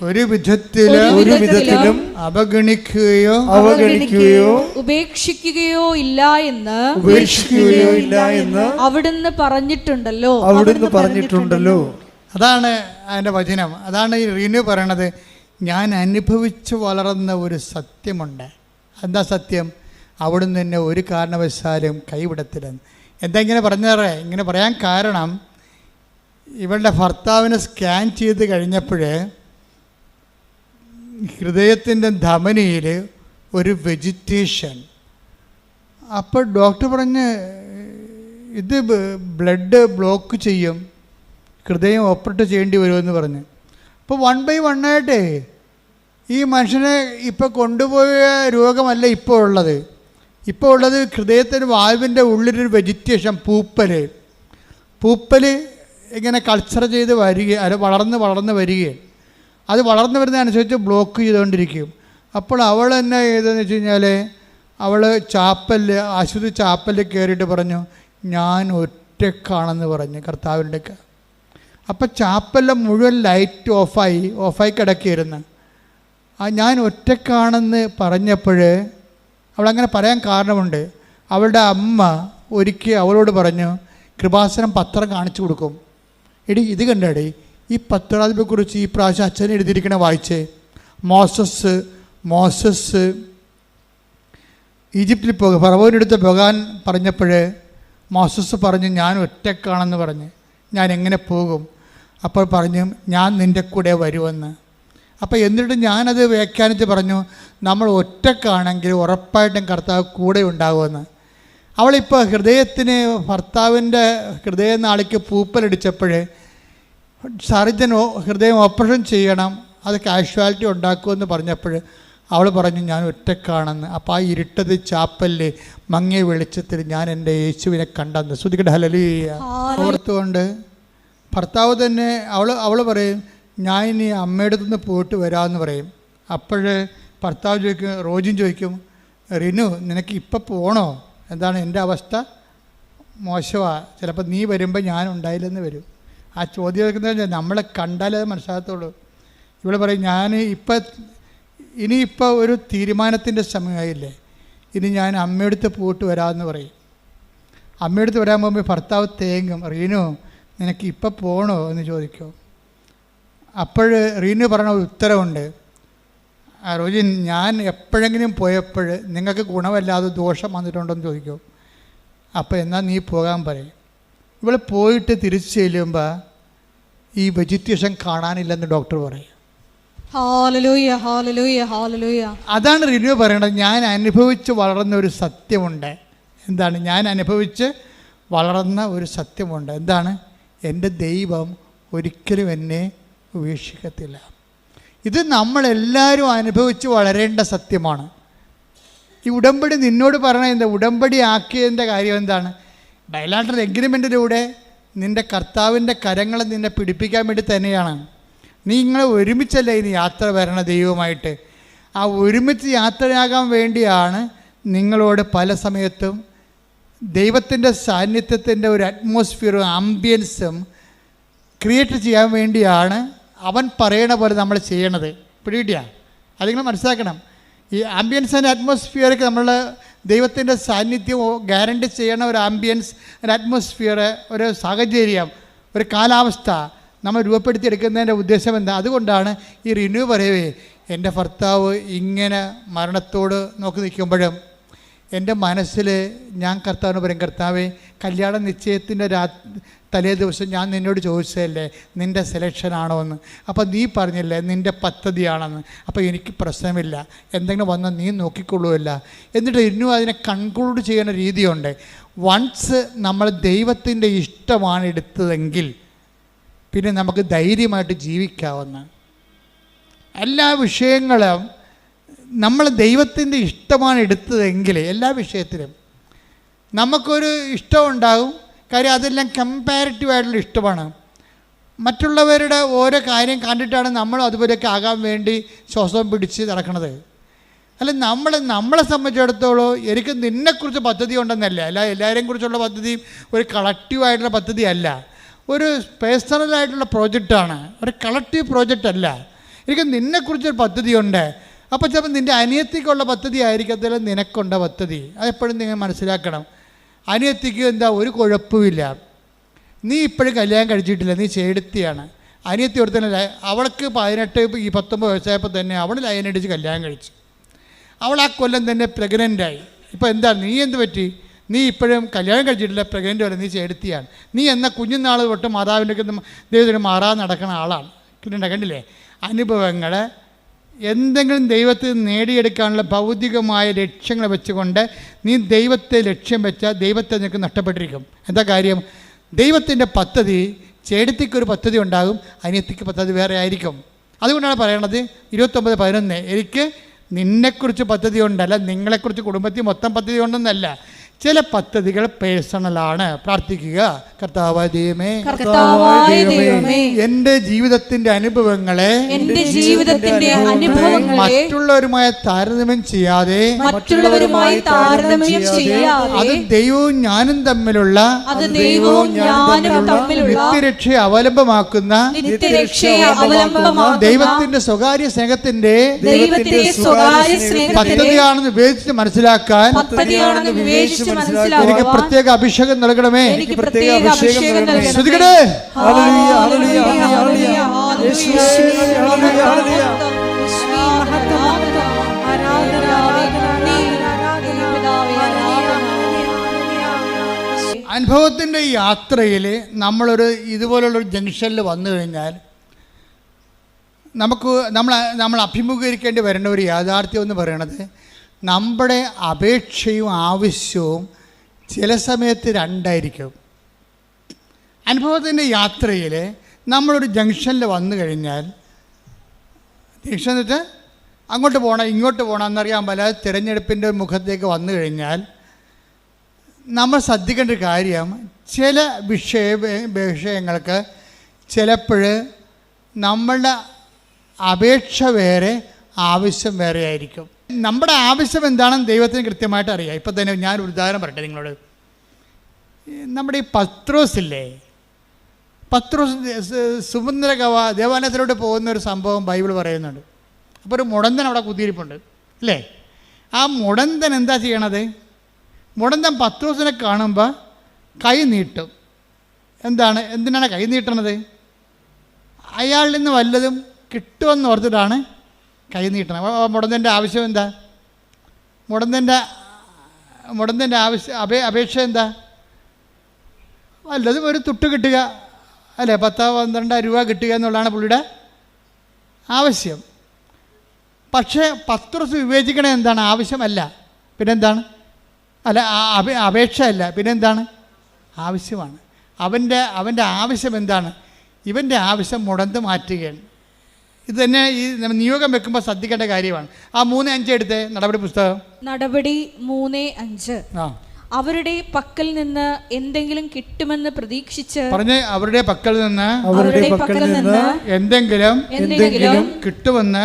ഒരു വിധത്തിലും അവഗണിക്കുകയോ ഉപേക്ഷിക്കുകയോ ഇല്ല എന്ന് അവിടുന്ന് പറഞ്ഞിട്ടുണ്ടല്ലോ. അതാണ് അതിൻ്റെ വചനം. അതാണ് ഈ റീനു പറയണത്. ഞാൻ അനുഭവിച്ച് വളർന്ന ഒരു സത്യമുണ്ട്. എന്താ സത്യം? അവിടുന്ന് എന്നെ ഒരു കാരണവശാലും കൈവിടത്തില്ലെന്ന്. എന്താ ഇങ്ങനെ പറഞ്ഞാറേ? ഇങ്ങനെ പറയാൻ കാരണം, ഇവളുടെ ഭർത്താവിനെ സ്കാൻ ചെയ്ത് കഴിഞ്ഞപ്പോൾ ഹൃദയത്തിൻ്റെ ധമനിയിൽ ഒരു വെജിറ്റേഷൻ. അപ്പോൾ ഡോക്ടർ പറഞ്ഞ് ഇത് ബ്ലഡ് ബ്ലോക്ക് ചെയ്യും, ഹൃദയം ഓപ്പറേറ്റ് ചെയ്യേണ്ടി വരുമെന്ന് പറഞ്ഞ്. അപ്പോൾ 1 by 1 ആയിട്ട് ഈ മനുഷ്യനെ ഇപ്പോൾ കൊണ്ടുപോയ രോഗമല്ല ഇപ്പോൾ ഉള്ളത്. ഇപ്പോൾ ഉള്ളത് ഹൃദയത്തിന് വാൽവിൻ്റെ ഉള്ളിലൊരു വെജിറ്റേഷൻ, പൂപ്പൽ ഇങ്ങനെ കൾച്ചർ ചെയ്ത് വരികയും അത് വളർന്ന് വരികയും അത് വളർന്നു വരുന്നതനുസരിച്ച് ബ്ലോക്ക് ചെയ്തുകൊണ്ടിരിക്കും. അപ്പോൾ അവൾ എന്നാ ചെയ്തതെന്ന് വെച്ച് കഴിഞ്ഞാൽ, അവൾ ആശുപത്രി ചാപ്പലിൽ കയറിയിട്ട് പറഞ്ഞു, ഞാൻ ഒറ്റക്കാണെന്ന് പറഞ്ഞു കർത്താവിൻ്റെ. അപ്പം ചാപ്പലിലെ മുഴുവൻ ലൈറ്റ് ഓഫായി കിടക്കുകയായിരുന്നു. ഞാൻ ഒറ്റക്കാണെന്ന് പറഞ്ഞപ്പോൾ അവളങ്ങനെ പറയാൻ കാരണമുണ്ട്. അവളുടെ അമ്മ ഒരിക്കൽ അവളോട് പറഞ്ഞു, കൃപാസനം പത്രം കാണിച്ചു കൊടുക്കും. എടി ഇത് കണ്ടേടി, ഈ പത്രാധിപെക്കുറിച്ച് ഈ പ്രാവശ്യം അച്ഛനെ എഴുതിയിരിക്കണ വായിച്ചേ. മോസസ് ഈജിപ്തിൽ ഫറവോൻ്റെ അടുത്ത് പോകാൻ പറഞ്ഞപ്പോൾ മോസസ് പറഞ്ഞു, ഞാൻ ഒറ്റക്കാണെന്ന് പറഞ്ഞ്, ഞാൻ എങ്ങനെ പോകും? അപ്പോൾ പറഞ്ഞു, ഞാൻ നിൻ്റെ കൂടെ വരുമെന്ന്. അപ്പോൾ എന്നിട്ട് ഞാനത് വ്യാഖ്യാനിച്ച് പറഞ്ഞു, നമ്മൾ ഒറ്റക്കാണെങ്കിൽ ഉറപ്പായിട്ടും കർത്താവ് കൂടെ ഉണ്ടാകുമെന്ന്. അവളിപ്പോൾ ഭർത്താവിൻ്റെ ഹൃദയനാളിക്ക് പൂപ്പലടിച്ചപ്പോൾ സർജൻ ഹൃദയം ഓപ്പറേഷൻ ചെയ്യണം, അത് കാഷ്വാലിറ്റി ഉണ്ടാക്കുമെന്ന് പറഞ്ഞപ്പോൾ അവൾ പറഞ്ഞു, ഞാൻ ഒറ്റക്കാണെന്ന്. അപ്പോൾ ആ ഇരുട്ടത് ചാപ്പലിൽ മങ്ങിയ വെളിച്ചത്തിൽ ഞാൻ എൻ്റെ യേശുവിനെ കണ്ടെന്ന്. ശ്രുതിക്കട്ടെ ഹല്ലേലൂയ. ഓർത്തുകൊണ്ട് ഭർത്താവ് തന്നെ അവൾ പറയും, ഞാൻ ഇനി അമ്മയുടെ അടുത്ത് നിന്ന് പോയിട്ട് വരാമെന്ന് പറയും. അപ്പോൾ ഭർത്താവ് ചോദിക്കും, റോജിൻ ചോദിക്കും, റിനു നിനക്ക് ഇപ്പം പോകണോ? എന്താണ് എൻ്റെ അവസ്ഥ? മോശമാണ്, ചിലപ്പോൾ നീ വരുമ്പോൾ ഞാൻ ഉണ്ടായില്ലെന്ന് വരും. ആ ചോദ്യം കേൾക്കുന്നത് നമ്മളെ കണ്ടാലേ അത് മനസ്സിലാകത്തുള്ളൂ. ഇവൾ പറയും, ഞാൻ ഇനിയിപ്പോൾ ഒരു തീരുമാനത്തിൻ്റെ സമയമായില്ലേ, ഇനി ഞാൻ അമ്മയെടുത്ത് പോയിട്ട് വരാമെന്ന് പറയും. അമ്മയെടുത്ത് വരാൻ പോകുമ്പോൾ ഭർത്താവ് തേങ്ങും, റീനു നിനക്ക് ഇപ്പം പോകണോ എന്ന് ചോദിക്കും. അപ്പോൾ റീനു പറഞ്ഞ ഉത്തരവുണ്ട്, റോജിൻ ഞാൻ എപ്പോഴെങ്കിലും പോയപ്പോൾ നിങ്ങൾക്ക് ഗുണമല്ലാതെ ദോഷം വന്നിട്ടുണ്ടോയെന്ന് ചോദിക്കും. അപ്പോൾ എന്നാൽ നീ പോകാൻ പറയും. ഇവൾ പോയിട്ട് തിരിച്ചു ചെല്ലുമ്പോൾ ഈ വെജിറ്റേഷൻ കാണാനില്ലെന്ന് ഡോക്ടർ പറയും. ഹല്ലേലൂയ ഹല്ലേലൂയ ഹല്ലേലൂയ. അതാണ് റിന്യൂ പറയണത്. ഞാൻ അനുഭവിച്ച് വളർന്ന ഒരു സത്യമുണ്ട്. എന്താണ്? ഞാൻ അനുഭവിച്ച് വളർന്ന ഒരു സത്യമുണ്ട്. എന്താണ്? എൻ്റെ ദൈവം ഒരിക്കലും എന്നെ ഉപേക്ഷിക്കത്തില്ല. ഇത് നമ്മളെല്ലാവരും അനുഭവിച്ച് വളരേണ്ട സത്യമാണ്. ഈ ഉടമ്പടി നിന്നോട് പറയണ എന്താ? ഉടമ്പടി ആക്കിയതിൻ്റെ കാര്യം എന്താണ്? ബയലാറ്ററൽ എഗ്രിമെൻറ്റിലൂടെ നിൻ്റെ കർത്താവിൻ്റെ കരങ്ങളെ നിന്നെ പിടിപ്പിക്കാൻ വേണ്ടി തന്നെയാണ്. നിങ്ങൾ ഒരുമിച്ചല്ലേ ഇനി യാത്ര വരണ ദൈവമായിട്ട്. ആ ഒരുമിച്ച് യാത്രയാകാൻ വേണ്ടിയാണ് നിങ്ങളോട് പല സമയത്തും ദൈവത്തിൻ്റെ സാന്നിധ്യത്തിൻ്റെ ഒരു അറ്റ്മോസ്ഫിയറും ആംബിയൻസും ക്രിയേറ്റ് ചെയ്യാൻ വേണ്ടിയാണ് അവൻ പറയണ പോലെ നമ്മൾ ചെയ്യണത്. പിടികിട്ടിയാ? അത് നിങ്ങൾ മനസ്സിലാക്കണം. ഈ ആംബിയൻസ് ആൻഡ് അറ്റ്മോസ്ഫിയർക്ക് നമ്മൾ ദൈവത്തിൻ്റെ സാന്നിധ്യം ഗ്യാരണ്ടി ചെയ്യണ ഒരു ആംബിയൻസ്, ഒരു അറ്റ്മോസ്ഫിയർ, ഒരു സാഹചര്യം, ഒരു കാലാവസ്ഥ നമ്മൾ രൂപപ്പെടുത്തിയെടുക്കുന്നതിൻ്റെ ഉദ്ദേശം എന്താ? അതുകൊണ്ടാണ് ഈ റിന്യൂ പറയവേ, എൻ്റെ ഭർത്താവ് ഇങ്ങനെ മരണത്തോട് നോക്കി നിൽക്കുമ്പോഴും എൻ്റെ മനസ്സിൽ ഞാൻ കർത്താവിന് പറയും, കർത്താവേ കല്യാണ നിശ്ചയത്തിൻ്റെ തലേ ദിവസം ഞാൻ നിന്നോട് ചോദിച്ചതല്ലേ നിൻ്റെ സെലക്ഷനാണോ എന്ന്. അപ്പോൾ നീ പറഞ്ഞില്ലേ നിൻ്റെ പദ്ധതിയാണെന്ന്. അപ്പോൾ എനിക്ക് പ്രശ്നമില്ല, എന്തെങ്കിലും വന്നാൽ നീ നോക്കിക്കൊള്ളുമല്ല. എന്നിട്ട് ഇന്നും അതിനെ കൺക്ലൂഡ് ചെയ്യുന്ന രീതിയുണ്ട്. വൺസ് നമ്മൾ ദൈവത്തിൻ്റെ ഇഷ്ടമാണ് എടുത്തതെങ്കിൽ പിന്നെ നമുക്ക് ധൈര്യമായിട്ട് ജീവിക്കാവുന്ന എല്ലാ വിഷയങ്ങളും നമ്മൾ ദൈവത്തിൻ്റെ ഇഷ്ടമാണ് എടുത്തതെങ്കിൽ എല്ലാ വിഷയത്തിലും നമുക്കൊരു ഇഷ്ടമുണ്ടാകും. കാര്യം അതെല്ലാം കമ്പാരിറ്റീവായിട്ടുള്ള ഇഷ്ടമാണ്. മറ്റുള്ളവരുടെ ഓരോ കാര്യം കണ്ടിട്ടാണ് നമ്മൾ അതുപോലെയൊക്കെ ആകാൻ വേണ്ടി ശ്വാസം പിടിച്ച് നടക്കുന്നത്. അല്ല, നമ്മളെ സംബന്ധിച്ചിടത്തോളം എനിക്ക് നിന്നെക്കുറിച്ച് പദ്ധതി ഉണ്ടെന്നല്ല, അല്ല എല്ലാവരെയും കുറിച്ചുള്ള പദ്ധതിയും ഒരു കളക്റ്റീവായിട്ടുള്ള പദ്ധതി അല്ല, ഒരു പേഴ്സണലായിട്ടുള്ള പ്രോജക്റ്റാണ്, ഒരു കളക്റ്റീവ് പ്രോജക്റ്റ് അല്ല. എനിക്ക് നിന്നെക്കുറിച്ചൊരു പദ്ധതിയുണ്ട്. അപ്പോൾ ചിലപ്പോൾ നിൻ്റെ അനിയത്തിക്കുള്ള പദ്ധതി ആയിരിക്കത്തില്ല നിനക്കുണ്ട പദ്ധതി. അതെപ്പോഴും നിങ്ങൾ മനസ്സിലാക്കണം. അനിയത്തിക്ക് ഒരു കുഴപ്പമില്ല, നീ ഇപ്പോഴും കല്യാണം കഴിച്ചിട്ടില്ല, നീ ചേടുത്തിയാണ്. അനിയത്തി ഒരുത്തനല്ല, അവൾക്ക് 19 വയസ്സായപ്പോൾ തന്നെ അവൾ ലൈനടിച്ച് കല്യാണം കഴിച്ചു. അവൾ ആ കൊല്ലം തന്നെ പ്രഗ്നൻ്റായി. ഇപ്പോൾ എന്താ, നീ എന്ത് പറ്റി? നീ ഇപ്പോഴും കല്യാണം കഴിച്ചിട്ടില്ല, പ്രഗ്നൻ്റ് വരെ, നീ ചേടുത്തിയാണ്. നീ എന്ന കുഞ്ഞുനാൾ തൊട്ട് മാതാവിൻ്റെ ദൈവത്തിന് മാറാതെ നടക്കുന്ന ആളാണ്. കണ്ടില്ലേ അനുഭവങ്ങൾ. എന്തെങ്കിലും ദൈവത്തിൽ നേടിയെടുക്കാനുള്ള ഭൗതികമായ ലക്ഷ്യങ്ങൾ വെച്ചുകൊണ്ട് നീ ദൈവത്തെ ലക്ഷ്യം വെച്ചാൽ ദൈവത്തെ നിനക്ക് നഷ്ടപ്പെട്ടിരിക്കും. എന്താ കാര്യം? ദൈവത്തിൻ്റെ പദ്ധതി, ചേടത്തിക്കൊരു പദ്ധതി ഉണ്ടാകും, അനിയത്തിക്ക് പദ്ധതി വേറെ ആയിരിക്കും. അതുകൊണ്ടാണ് പറയണത് 29:11, എനിക്ക് നിന്നെക്കുറിച്ച് പദ്ധതി ഉണ്ടല്ല, നിങ്ങളെക്കുറിച്ച് കുടുംബത്തിൽ മൊത്തം പദ്ധതി ഉണ്ടെന്നല്ല, ചില പദ്ധതികൾ പേഴ്സണലാണ്. പ്രാർത്ഥിക്കുക, കർത്താവായ ദൈവമേ, എൻ്റെ ജീവിതത്തിന്റെ അനുഭവങ്ങളെ മറ്റുള്ളവരുമായി താരതമ്യം ചെയ്യാതെ അത് ദൈവവും ഞാനും തമ്മിലുള്ള നിത്യരക്ഷയെ അവലംബമാക്കുന്ന ദൈവത്തിന്റെ സ്വകാര്യ സ്നേഹത്തിന്റെ പദ്ധതിയാണെന്ന് വിവേചിച്ച് മനസ്സിലാക്കാൻ എനിക്ക് പ്രത്യേക അഭിഷേകം നൽകണമേ. ശ്രദ്ധിക്കണേ. അനുഭവത്തിൻ്റെ യാത്രയിൽ നമ്മളൊരു ഇതുപോലുള്ളൊരു ജംഗ്ഷനിൽ വന്നു കഴിഞ്ഞാൽ നമ്മൾ അഭിമുഖീകരിക്കേണ്ടി വരുന്ന ഒരു യാഥാർത്ഥ്യം എന്ന് പറയുന്നത്, നമ്മുടെ അപേക്ഷയും ആവശ്യവും ചില സമയത്ത് രണ്ടായിരിക്കും. അനുഭവത്തിൻ്റെ യാത്രയിൽ നമ്മളൊരു ജംഗ്ഷനിൽ വന്നു കഴിഞ്ഞാൽ, ജംഗ്ഷൻ എന്നിട്ട് അങ്ങോട്ട് പോകണം ഇങ്ങോട്ട് പോകണം എന്നറിയാൻ പല തിരഞ്ഞെടുപ്പിൻ്റെ മുഖത്തേക്ക് വന്നു കഴിഞ്ഞാൽ നമ്മൾ ശ്രദ്ധിക്കേണ്ട ഒരു കാര്യം, ചില വിഷയങ്ങൾക്ക് ചിലപ്പോൾ നമ്മളുടെ അപേക്ഷ വേറെ ആവശ്യം വേറെ ആയിരിക്കും. നമ്മുടെ ആവശ്യം എന്താണെന്ന് ദൈവത്തിന് കൃത്യമായിട്ട് അറിയാം. ഇപ്പം തന്നെ ഞാനൊരു ഉദാഹരണം പറയട്ടെ നിങ്ങളോട്. നമ്മുടെ ഈ പത്രോസില്ലേ, പത്രോസ് സുമന്ദ്ര ദേവാലയത്തിലോട്ട് പോകുന്ന ഒരു സംഭവം ബൈബിൾ പറയുന്നുണ്ട്. അപ്പോൾ ഒരു മുടന്തൻ അവിടെ കുത്തിയിരിപ്പുണ്ട് അല്ലേ. ആ മുടന്തൻ എന്താ ചെയ്യണത്? മുടന്തൻ പത്രോസിനെ കാണുമ്പോൾ കൈ നീട്ടും. എന്തിനാണ് കൈ നീട്ടണത്? അയാളിൽ നിന്ന് വല്ലതും കിട്ടുമെന്ന് ഓർത്തിട്ടാണ് കൈ നീട്ടണം. മുടന്തൻ്റെ ആവശ്യം എന്താ? മുടന്തൻ്റെ അപേക്ഷ എന്താ? വല്ലതും ഒരു തുട്ട് കിട്ടുക അല്ലേ, 10-12 രൂപ കിട്ടുക എന്നുള്ളതാണ് പുള്ളിയുടെ ആവശ്യം. പക്ഷേ പത്രോസ് വിവേചിക്കണേ എന്താണ്? ആവശ്യമല്ല, പിന്നെന്താണ്? അല്ല, അപേക്ഷ അല്ല, പിന്നെന്താണ്? ആവശ്യമാണ്. അവൻ്റെ ആവശ്യം എന്താണ്? ഇവൻ്റെ ആവശ്യം മുടന്ത് മാറ്റുകയാണ്. ഇത് തന്നെ ഈ നിയോഗം വെക്കുമ്പോൾ ശ്രദ്ധിക്കേണ്ട കാര്യമാണ്. ആ 3:5 എടുത്തേ, നടപടി പുസ്തകം. നടപടി 3:5. അവരുടെ പക്കൽ നിന്ന് എന്തെങ്കിലും കിട്ടുമെന്ന് പ്രതീക്ഷിച്ച് പറഞ്ഞ് അവരുടെ പക്കൽ നിന്ന് എന്തെങ്കിലും കിട്ടുമെന്ന്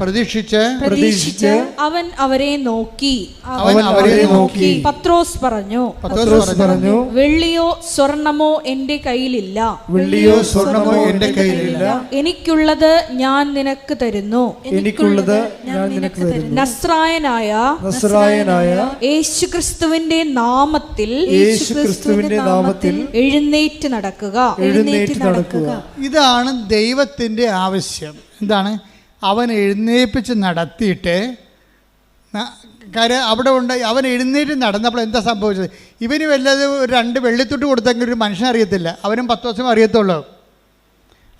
പ്രതീക്ഷിച്ച് അവൻ അവരെ നോക്കി പത്രോസ് പറഞ്ഞു, വെള്ളിയോ സ്വർണമോ എന്റെ കയ്യിലില്ല, എനിക്കുള്ളത് ഞാൻ നിനക്ക് തരുന്നു. നസ്രായനായ യേശുക്രിസ്തുവിന്റെ നാമത്തിൽ എഴുന്നേറ്റ് നടക്കുക. ഇതാണ് ദൈവത്തിന്റെ ആവശ്യം. എന്താണ്? അവൻ എഴുന്നേൽപ്പിച്ച് നടത്തിയിട്ട് കാര്യം അവിടെ ഉണ്ട്. അവൻ എഴുന്നേറ്റ് നടന്നപ്പോൾ എന്താ സംഭവിച്ചത്? ഇവന് വല്ലതും 2 വെള്ളിത്തുട്ട് കൊടുത്തെങ്കിൽ ഒരു മനുഷ്യൻ അറിയത്തില്ല, അവനും 10 ദിവസം അറിയത്തുള്ളൂ.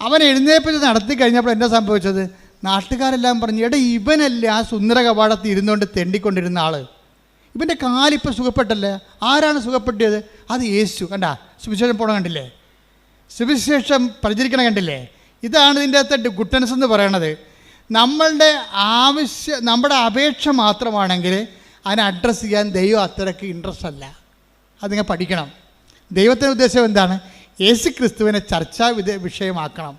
അവൻ എഴുന്നേൽപ്പിച്ച് നടത്തി കഴിഞ്ഞപ്പോൾ എന്താ സംഭവിച്ചത്? നാട്ടുകാരെല്ലാം പറഞ്ഞു, എടാ ഇവനല്ല ആ സുന്ദര കവാടത്തിൽ ഇരുന്നുകൊണ്ട് തെണ്ടിക്കൊണ്ടിരുന്ന ആള്, ഇവൻ്റെ കാലിപ്പോൾ സുഖപ്പെട്ടല്ലേ. ആരാണ് സുഖപ്പെട്ടത്? അത് യേശു. കണ്ടാ, സുവിശേഷം പോണ കണ്ടില്ലേ? സുവിശേഷം പ്രചരിക്കണ കണ്ടില്ലേ? ഇതാണ് ഇതിൻ്റെ അകത്ത് ഗുഡ്നസ് എന്ന് പറയണത്. നമ്മുടെ അപേക്ഷ മാത്രമാണെങ്കിൽ അതിനെ അഡ്രസ്സ് ചെയ്യാൻ ദൈവം അത്രയ്ക്ക് ഇൻട്രസ്റ്റ് അല്ല. അത് നിങ്ങൾ പഠിക്കണം. ദൈവത്തിൻ്റെ ഉദ്ദേശം എന്താണ്? യേശു ക്രിസ്തുവിനെ ചർച്ചാ വിഷയമാക്കണം.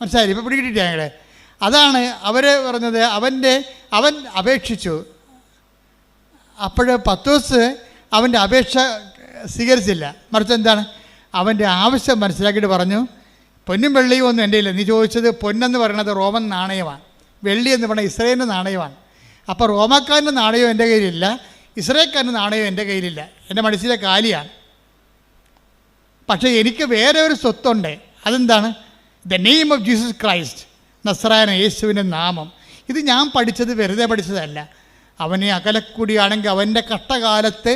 മനസ്സിലായില്ലേ? ഇപ്പോൾ പിടികിട്ടില്ല ഞങ്ങൾ. അതാണ് അവർ പറഞ്ഞത്. അവൻ അപേക്ഷിച്ചു. അപ്പോൾ പത്രോസ് അവൻ്റെ അപേക്ഷ സ്വീകരിച്ചില്ല. മറിച്ച് എന്താണ്? അവൻ്റെ ആവശ്യം മനസ്സിലാക്കിയിട്ട് പറഞ്ഞു, പൊന്നും വെള്ളിയും ഒന്നും എൻ്റെ ഇല്ല. നീ ചോദിച്ചത് പൊന്നെന്ന് പറയുന്നത് റോമൻ നാണയമാണ്, വെള്ളി എന്ന് പറയുന്നത് ഇസ്രായേലിൻ്റെ നാണയമാണ്. അപ്പോൾ റോമാക്കാരൻ്റെ നാണയം എൻ്റെ കയ്യിലില്ല, ഇസ്രായേൽക്കാരൻ്റെ നാണയം എൻ്റെ കയ്യിലില്ല, എൻ്റെ മനസ്സിലെ കാലിയാണ്. പക്ഷേ എനിക്ക് വേറെ ഒരു സ്വത്തുണ്ട്. അതെന്താണ്? The name of Jesus Christ, നസ്രായന, യേശുവിൻ്റെ നാമം. ഇത് ഞാൻ പഠിച്ചത് വെറുതെ പഠിച്ചതല്ല. അവനെ അകലക്കുടിയാണെങ്കിൽ അവൻ്റെ കഷ്ടകാലത്ത്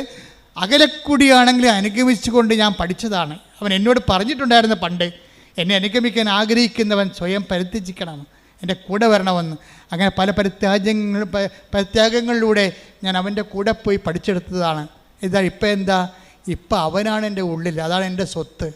അകലക്കുടിയാണെങ്കിൽ അനുഗമിച്ചുകൊണ്ട് ഞാൻ പഠിച്ചതാണ്. അവൻ എന്നോട് പറഞ്ഞിട്ടുണ്ടായിരുന്നു പണ്ട്, എന്നെ അനുഗമിക്കാൻ ആഗ്രഹിക്കുന്നവൻ സ്വയം പരിത്യജിക്കണം, എൻ്റെ കൂടെ വരണമെന്ന്. അങ്ങനെ പല പരിത്യാഗങ്ങളിലൂടെ ഞാൻ അവൻ്റെ കൂടെ പോയി പഠിച്ചെടുത്തതാണ്. ഇപ്പം അവനാണ് എൻ്റെ ഉള്ളിൽ, അതാണ് എൻ്റെ സ്വത്ത്.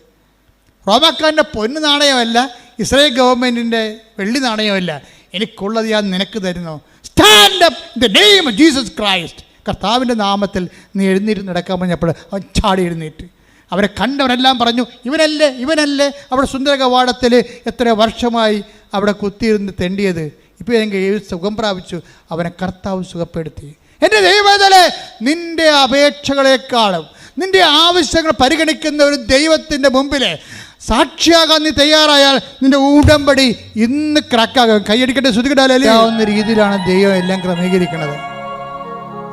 റോമാക്കാരൻ്റെ പൊന്ന് നാണയമല്ല, ഇസ്രായേൽ ഗവൺമെൻറ്റിൻ്റെ വെള്ളി നാണയമല്ല. എനിക്കുള്ളത് ഞാൻ നിനക്ക് തരുന്നു. Stand up in the name of Jesus Christ. കർത്താവിൻ്റെ നാമത്തിൽ നീ എഴുന്നേറ്റ് നടക്കാൻ പറഞ്ഞപ്പോൾ അവൻ ചാടി എഴുന്നേറ്റ്. അവരെ കണ്ടവരെല്ലാം പറഞ്ഞു, ഇവനല്ലേ അവിടെ സുന്ദര കവാടത്തിൽ എത്ര വർഷമായി അവിടെ കുത്തിയിരുന്ന് തെണ്ടിയത്. ഇപ്പോൾ എനിക്ക് സുഖം പ്രാപിച്ചു. അവനെ കർത്താവ് സുഖപ്പെടുത്തി. എൻ്റെ ദൈവത്തിലെ നിൻ്റെ അപേക്ഷകളെക്കാളും നിൻ്റെ ആവശ്യങ്ങൾ പരിഗണിക്കുന്ന ഒരു ദൈവത്തിൻ്റെ മുമ്പിൽ സാക്ഷിയാകാൻ നീ തയ്യാറായാൽ നിൻ്റെ ഉടമ്പടി ഇന്ന് ക്രാക്കാകും. കൈയടിക്കട്ടെ, ശ്രുതികടാലാവുന്ന രീതിയിലാണ് ദൈവം എല്ലാം ക്രമീകരിക്കുന്നത്.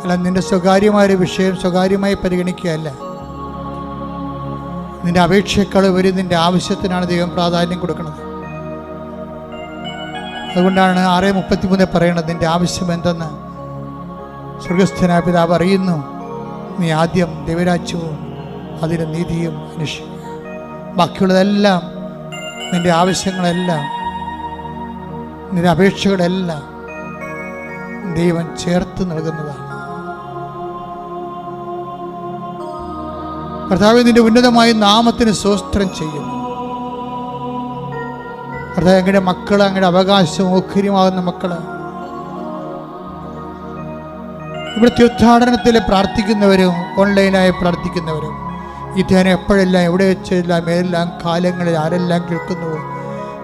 അല്ല, നിൻ്റെ സ്വകാര്യമായൊരു വിഷയം സ്വകാര്യമായി പരിഗണിക്കുകയല്ല. നിൻ്റെ അപേക്ഷയേക്കാൾ ഉപരി നിൻ്റെ ആവശ്യത്തിനാണ് ദൈവം പ്രാധാന്യം കൊടുക്കുന്നത്. അതുകൊണ്ടാണ് 6:33 പറയുന്നത്, നിൻ്റെ ആവശ്യം എന്തെന്ന് സ്വർഗസ്ഥനായ പിതാവ് അറിയുന്നു. നീ ആദ്യം ദൈവരാജ്യവും അതിന് നീതിയും അന്വേഷിക്കുക. ബാക്കിയുള്ളതെല്ലാം, നിൻ്റെ ആവശ്യങ്ങളെല്ലാം, നിൻ്റെ അപേക്ഷകളെല്ലാം ദൈവം ചേർത്ത് നൽകുന്നതാണ്. കർത്താവ് നിൻ്റെ ഉന്നതമായ നാമത്തിന് സ്തോത്രം ചെയ്യുന്നു. കർത്താവ് അങ്ങയുടെ മക്കൾ, അങ്ങയുടെ അവകാശവും ഓഹരിയുമാകുന്ന മക്കൾ, ഇവിടെ തീർത്ഥാടനത്തിൽ പ്രാർത്ഥിക്കുന്നവരും ഓൺലൈനായി പ്രാർത്ഥിക്കുന്നവരും ഈ ധ്യാനം എപ്പോഴെല്ലാം എവിടെ വെച്ചെല്ലാം ഏതെല്ലാം കാലങ്ങളിൽ ആരെല്ലാം കേൾക്കുന്നുവോ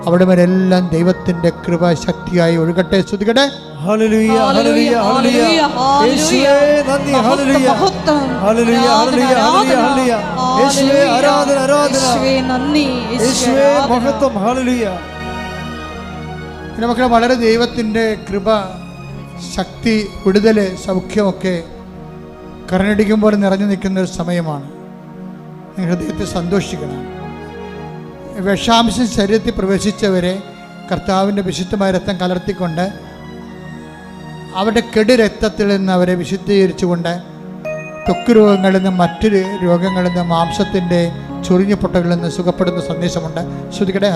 അവിടെ വരെല്ലാം ദൈവത്തിൻ്റെ കൃപ ശക്തിയായി ഒഴുകട്ടെ. സ്തുതിക്കട്ടെ. ഹല്ലേലൂയ, ഹല്ലേലൂയ, ഹല്ലേലൂയ. യേശുവേ നന്ദി. ഹല്ലേലൂയ, ഹല്ലേലൂയ, ഹല്ലേലൂയ, ഹല്ലേലൂയ. യേശുവേ ആരാധന, ആരാധന. യേശുവേ നന്ദി, യേശുവേ മഹത്വം. ഹല്ലേലൂയ. പിന്നെ മക്കളെ, വളരെ ദൈവത്തിൻ്റെ കൃപ, ശക്തി, വിടുതൽ, സൗഖ്യമൊക്കെ കരനടിക്കുമ്പോൾ നിറഞ്ഞു നിൽക്കുന്ന ഒരു സമയമാണ്. നിങ്ങൾ ഹൃദയത്തെ സന്തോഷിക്കണം. വിഷാംശം ശരീരത്തിൽ പ്രവേശിച്ചവരെ കർത്താവിൻ്റെ വിശുദ്ധമായ രക്തം കലർത്തിക്കൊണ്ട് അവരുടെ കെടു രക്തത്തിൽ നിന്ന് അവരെ വിശുദ്ധീകരിച്ചുകൊണ്ട് ത്വക്ക് രോഗങ്ങളിൽ നിന്നും മറ്റു രോഗങ്ങളിൽ നിന്നും മാംസത്തിൻ്റെ ചൊറിഞ്ഞു പൊട്ടകളിൽ നിന്ന് സുഖപ്പെടുന്ന സന്ദേശമുണ്ട്. ശ്രുതിക്കട്ടെ.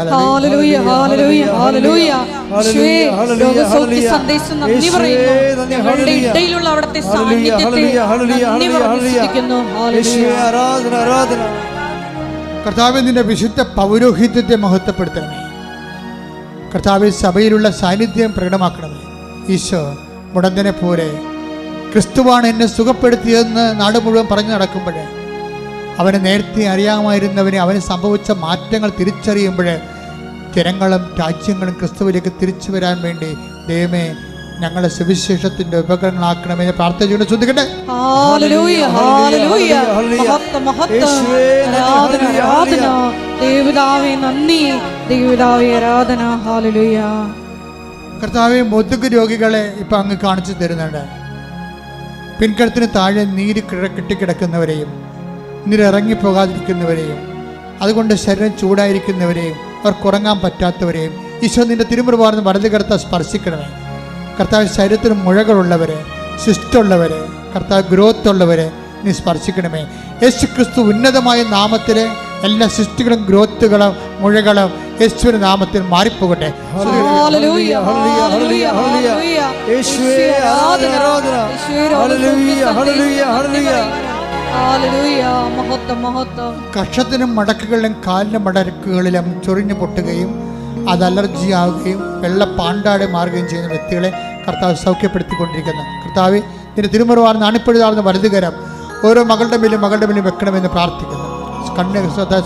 കർത്താവേ, നിന്റെ വിശുദ്ധ പൗരോഹിത്യത്തെ മഹത്വപ്പെടുത്തണമേ. കർത്താവേ, സഭയിലുള്ള സാന്നിധ്യം പ്രകടമാക്കണമേ. ഈശോ മുടന്തനെ പോലെ ക്രിസ്തുവാണ് എന്നെ സുഖപ്പെടുത്തിയതെന്ന് നാട് മുഴുവൻ പറഞ്ഞു നടക്കുമ്പോൾ, അവനെ നേരത്തെ അറിയാമായിരുന്നവനെ അവന് സംഭവിച്ച മാറ്റങ്ങൾ തിരിച്ചറിയുമ്പോൾ ജനങ്ങളും രാജ്യങ്ങളും ക്രിസ്തുവിലേക്ക് തിരിച്ചു വരാൻ വേണ്ടി ദൈവമേ ഞങ്ങളെ സുവിശേഷത്തിന്റെ ഉപകരണങ്ങളാക്കണമെന്ന് പ്രാർത്ഥിച്ചുകൊണ്ട് ശ്രദ്ധിക്കട്ടെ. കർത്താവേ, മുതുക് രോഗികളെ ഇപ്പൊ അങ്ങ് കാണിച്ചു തരുന്നുണ്ട്. പിൻകഴുത്തിന് താഴെ നീര് കെട്ടിക്കിടക്കുന്നവരെയും നീരിറങ്ങിപ്പോകാതിരിക്കുന്നവരെയും അതുകൊണ്ട് ശരീരം ചൂടായിരിക്കുന്നവരെയും അവർക്കുറങ്ങാൻ പറ്റാത്തവരെയും ഈശോ നിന്റെ തിരുമുറിവാർന്ന് വലത് കർത്താവ് സ്പർശിക്കണമേ. കർത്താവ് ശരീരത്തിന് മുഴകളുള്ളവരെ, സിസ്റ്റുള്ളവരെ, കർത്താവ് ഗ്രോത്ത് ഉള്ളവരെ നീ സ്പർശിക്കണമേ. യേശു ക്രിസ്തു ഉന്നതമായ നാമത്തിലെ എല്ലാ സിസ്റ്റുകളും ഗ്രോത്തുകളും മുഴകളും യേശുവിന്റെ നാമത്തിൽ മാറിപ്പോകട്ടെ. ഹല്ലേലൂയ. മഹത്വം മഹത്വം. കക്ഷത്തിനും മടക്കുകളിലും കാലിനും മടക്കുകളിലും ചൊറിഞ്ഞു പൊട്ടുകയും അത് അലർജി ആവുകയും വെള്ള പാണ്ടാടെ മാറുകയും ചെയ്യുന്ന വ്യക്തികളെ കർത്താവ് സൗഖ്യപ്പെടുത്തിക്കൊണ്ടിരിക്കുന്നു. കർത്താവ് നിന്റെ തിരുമുറവാർന്ന് അണിപ്പെടുതാർന്ന വലതുകരം ഓരോ മകളുടെ മേലും വെക്കണമെന്ന് പ്രാർത്ഥിക്കുന്നു. കണ്ണ്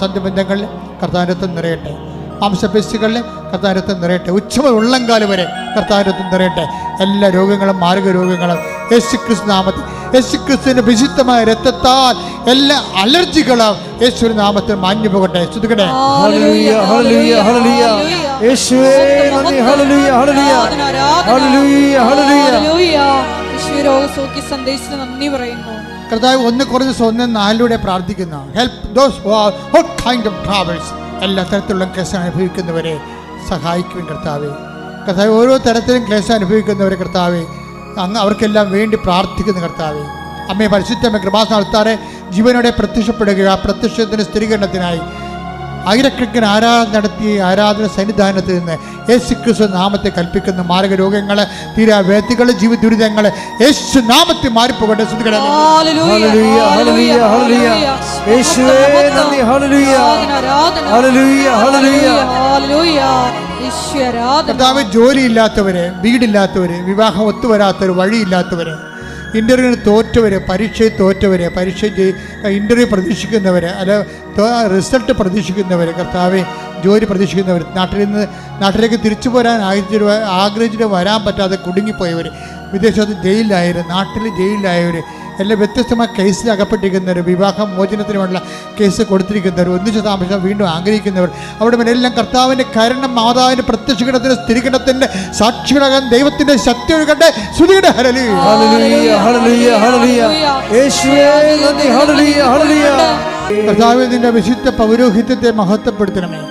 സന്ധിബന്ധങ്ങളിൽ കർത്താവിൻ്റെ രക്തം നിറയട്ടെ. മാംസപേശികളിൽ കർത്താവിൻ്റെ രക്തം നിറയട്ടെ. ഉച്ചമുതൽ ഉള്ളംകാല് വരെ കർത്താവിൻ്റെ രക്തം നിറയട്ടെ. എല്ലാ രോഗങ്ങളും മാർഗ രോഗങ്ങളും യേശുക്രിസ്തു നാമത്തിൽ, യേശുക്രിസ്തുവിന്റെ വിശുദ്ധമായ രക്തത്താൽ എല്ലാ അലർജികളും യേശുവിന്റെ നാമത്തിൽ മാഞ്ഞു പോകട്ടെ. സ്തുതിക്കട്ടെ. ഹല്ലേലൂയ ഹല്ലേലൂയ ഹല്ലേലൂയ. യേശുവേ നന്ദി. ഹല്ലേലൂയ ഹല്ലേലൂയ ഹല്ലേലൂയ ഹല്ലേലൂയ. യേശുവേ രോഗസൗഖ്യ സന്ദേശത്തിന് നന്ദി പറയുന്നു. കർത്താവ് 1 Corinthians 1:4 പ്രാർത്ഥിക്കുന്നു. Help those who are all kind of troubles. എല്ലാ തരത്തിലുള്ള ക്ലേശം അനുഭവിക്കുന്നവരെ സഹായിക്കും കർത്താവേ. കർത്താവ് ഓരോ തരത്തിലും ക്ലേശം അനുഭവിക്കുന്നവരെ കർത്താവേ അങ്ങ് അവർക്കെല്ലാം വേണ്ടി പ്രാർത്ഥിക്കുന്ന കർത്താവേ. അമ്മയെ പരിശുദ്ധമേ കൃപാസനത്താറെ ജീവനോടെ പ്രത്യക്ഷപ്പെടുക. ആ പ്രത്യക്ഷത്തിൻ്റെ സ്ഥിരീകരണത്തിനായി ആയിരക്കണക്കിന് ആരാധന നടത്തി ആരാധന സന്നിധാനത്തിൽ നിന്ന് യേശുക്രിസ്തു നാമത്തെ കൽപ്പിക്കുന്ന മാർഗരോഗങ്ങൾ, തീരാവേദികൾ, ജീവിത ദുരിതങ്ങൾ യേശു നാമത്തിൽ മാറിപ്പോകട്ടെ. കർത്താവ് ജോലിയില്ലാത്തവര്, വീടില്ലാത്തവര്, വിവാഹം ഒത്തുവരാത്തവര്, വഴിയില്ലാത്തവര്, ഇൻ്റർവ്യൂവിന് തോറ്റവർ, പരീക്ഷയിൽ തോറ്റവർ, ഇൻ്റർവ്യൂ പ്രതീക്ഷിക്കുന്നവർ, അല്ല റിസൾട്ട് പ്രതീക്ഷിക്കുന്നവർ, കർത്താവെ ജോലി പ്രതീക്ഷിക്കുന്നവർ, നാട്ടിലേക്ക് തിരിച്ചു പോരാൻ ആഗ്രഹിച്ചിട്ട് വരാൻ പറ്റാതെ കുടുങ്ങിപ്പോയവർ, വിദേശത്ത് ജയിലിലായവർ, നാട്ടിൽ ജയിലിലായവർ, എല്ലാം വ്യത്യസ്തമായ കേസിൽ അകപ്പെട്ടിരിക്കുന്നവർ, വിവാഹം മോചനത്തിനുമുള്ള കേസ് കൊടുത്തിരിക്കുന്നവർ, ഒന്നിച്ച് താമസം വീണ്ടും ആഗ്രഹിക്കുന്നവർ, അവിടെ എല്ലാം കർത്താവിൻ്റെ കരുണം, മാതാവിൻ്റെ പ്രത്യക്ഷീകരണത്തിൻ്റെ സ്ഥിരീകരണത്തിൻ്റെ സാക്ഷികളാകാൻ ദൈവത്തിൻ്റെ ശക്തി ഒഴുകട്ടെ. സ്തുതിയുടെ കർത്താവിൻ്റെ വിശുദ്ധ പൗരോഹിത്യത്തെ മഹത്വപ്പെടുത്തണമേ.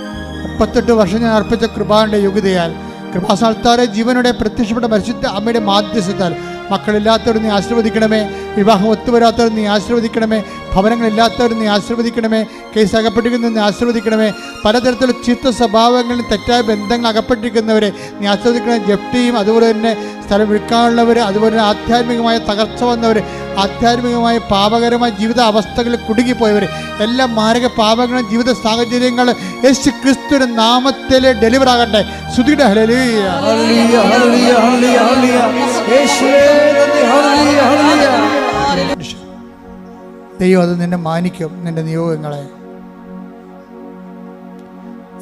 38 വർഷം ഞാൻ അർപ്പിച്ച കൃപാന്റെ യോഗ്യതയാൽ കൃപാസ്ഥാനത്താറെ ജീവനോടെ പ്രത്യക്ഷപ്പെട്ട പരിശുദ്ധ അമ്മയുടെ മാധ്യസ്ഥത്താൽ മക്കളില്ലാത്തവർ നീ ആശീർവദിക്കണമേ. വിവാഹം ഒത്തുവരാത്തവർ നീ ആശീർവദിക്കണമേ. ഭവനങ്ങളില്ലാത്തവർ നീ ആശീർവദിക്കണമേ. കേസ് അകപ്പെട്ടിരിക്കുന്നവർ നീ ആശീർവദിക്കണമേ. പലതരത്തിലുള്ള ചീത്ത സ്വഭാവങ്ങളിൽ തെറ്റായ ബന്ധങ്ങൾ അകപ്പെട്ടിരിക്കുന്നവരെ നീ ആശീർവദിക്കണമേ. ജപ്തിയും അതുപോലെ തന്നെ സ്ഥലം വിൽക്കാനുള്ളവർ, അതുപോലെ തന്നെ ആധ്യാത്മികമായ തകർച്ച വന്നവർ, ആധ്യാത്മികമായ പാപകരമായ ജീവിത അവസ്ഥകളിൽ കുടുങ്ങിപ്പോയവർ, എല്ലാ മാരക പാപങ്ങളും ജീവിത സാഹചര്യങ്ങളും യേശു ക്രിസ്തുവിന്റെ നാമത്തിൽ ഡെലിവർ ആകട്ടെ. സ്തുതിയുടെ ഹല്ലേലൂയ ഹല്ലേലൂയ ഹല്ലേലൂയ ഹല്ലേലൂയ. യേശുവേ നന്ദി. ഹല്ലേലൂയ ഹല്ലേലൂയ. ദൈവം അത് നിന്നെ മാനിക്കും. നിന്റെ നിയോഗങ്ങളെ,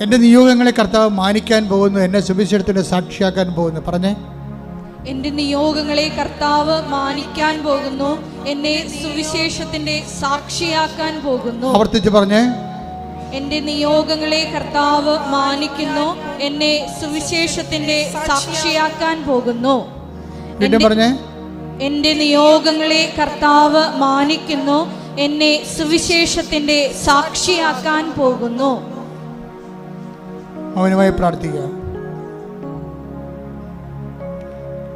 എൻ്റെ നിയോഗങ്ങളെ കർത്താവ് മാനിക്കാൻ പോകുന്നു. എന്നെ സുവിശേഷത്തിന്റെ സാക്ഷിയാക്കാൻ പോകുന്നു. പറഞ്ഞേ, എന്റെ നിയോഗങ്ങളെ കർത്താവ് മാനിക്കാൻ പോകുന്നു, എന്നെ സുവിശേഷത്തിന്റെ സാക്ഷിയാക്കാൻ പോകുന്നു. ആവർത്തിച്ച് പറഞ്ഞേ, എന്റെ നിയോഗങ്ങളെ കർത്താവ് മാനിക്കുന്നു, എന്നെ സുവിശേഷത്തിന്റെ സാക്ഷിയാക്കാൻ പോകുന്നു. വീണ്ടും പറഞ്ഞേ, എന്റെ നിയോഗങ്ങളെ കർത്താവ് മാനിക്കുന്നു, എന്നെ സുവിശേഷത്തിന്റെ സാക്ഷിയാക്കാൻ പോകുന്നു. മൗനമായി പ്രാർത്ഥിക്കുക.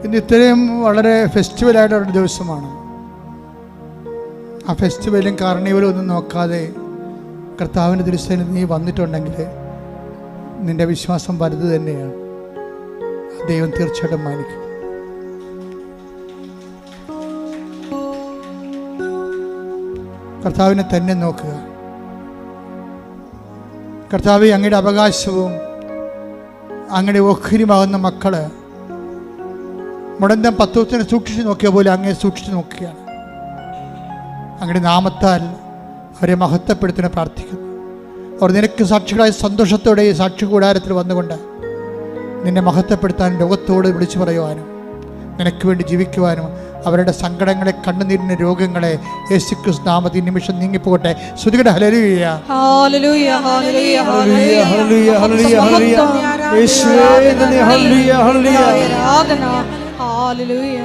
ഇന്ന് ഇത്രയും വളരെ ഫെസ്റ്റിവലായിട്ടൊരു ദിവസമാണ്. ആ ഫെസ്റ്റിവലും കാർണിവലും ഒന്നും നോക്കാതെ കർത്താവിൻ്റെ തിരുസേനയിൽ നീ വന്നിട്ടുണ്ടെങ്കിൽ നിൻ്റെ വിശ്വാസം വലുത് തന്നെയാണ്. ദൈവം തീർച്ചയായിട്ടും മാനിക്കും. കർത്താവിനെ തന്നെ നോക്കുക. കർത്താവ് അങ്ങയുടെ അവകാശവും അങ്ങയുടെ ഓഹരിയുമാകുന്ന മക്കള് മുടന്തം പത്വത്തിനെ സൂക്ഷിച്ച് നോക്കിയ പോലെ അങ്ങേ സൂക്ഷിച്ച് നോക്കുകയാണ്. അങ്ങയുടെ നാമത്താൽ അവരെ മഹത്വപ്പെടുത്തുന്ന പ്രാർത്ഥിക്കുന്നു. അവർ നിനക്ക് സാക്ഷികളായ സന്തോഷത്തോടെ ഈ സാക്ഷി കൂടാരത്തിൽ വന്നുകൊണ്ട് നിന്നെ മഹത്വപ്പെടുത്താനും ലോകത്തോട് വിളിച്ചു പറയുവാനും നിനക്ക് വേണ്ടി ജീവിക്കുവാനും അവരുടെ സങ്കടങ്ങളെ, കണ്ണുനീരിൻ്റെ രോഗങ്ങളെ യേശുക്രിസ്തു നാമത്തിൽ നിമിഷം നീങ്ങിപ്പോകട്ടെ. സ്തുതിയുടെ ഹല്ലേലൂയ ഹല്ലേലൂയ ഹല്ലേലൂയ ഹല്ലേലൂയ ഹല്ലേലൂയ ഹല്ലേലൂയ. യേശുവേ നന്ദി. ഹല്ലേലൂയ ഹല്ലേലൂയ. ആരാധന. ഹല്ലേലൂയ.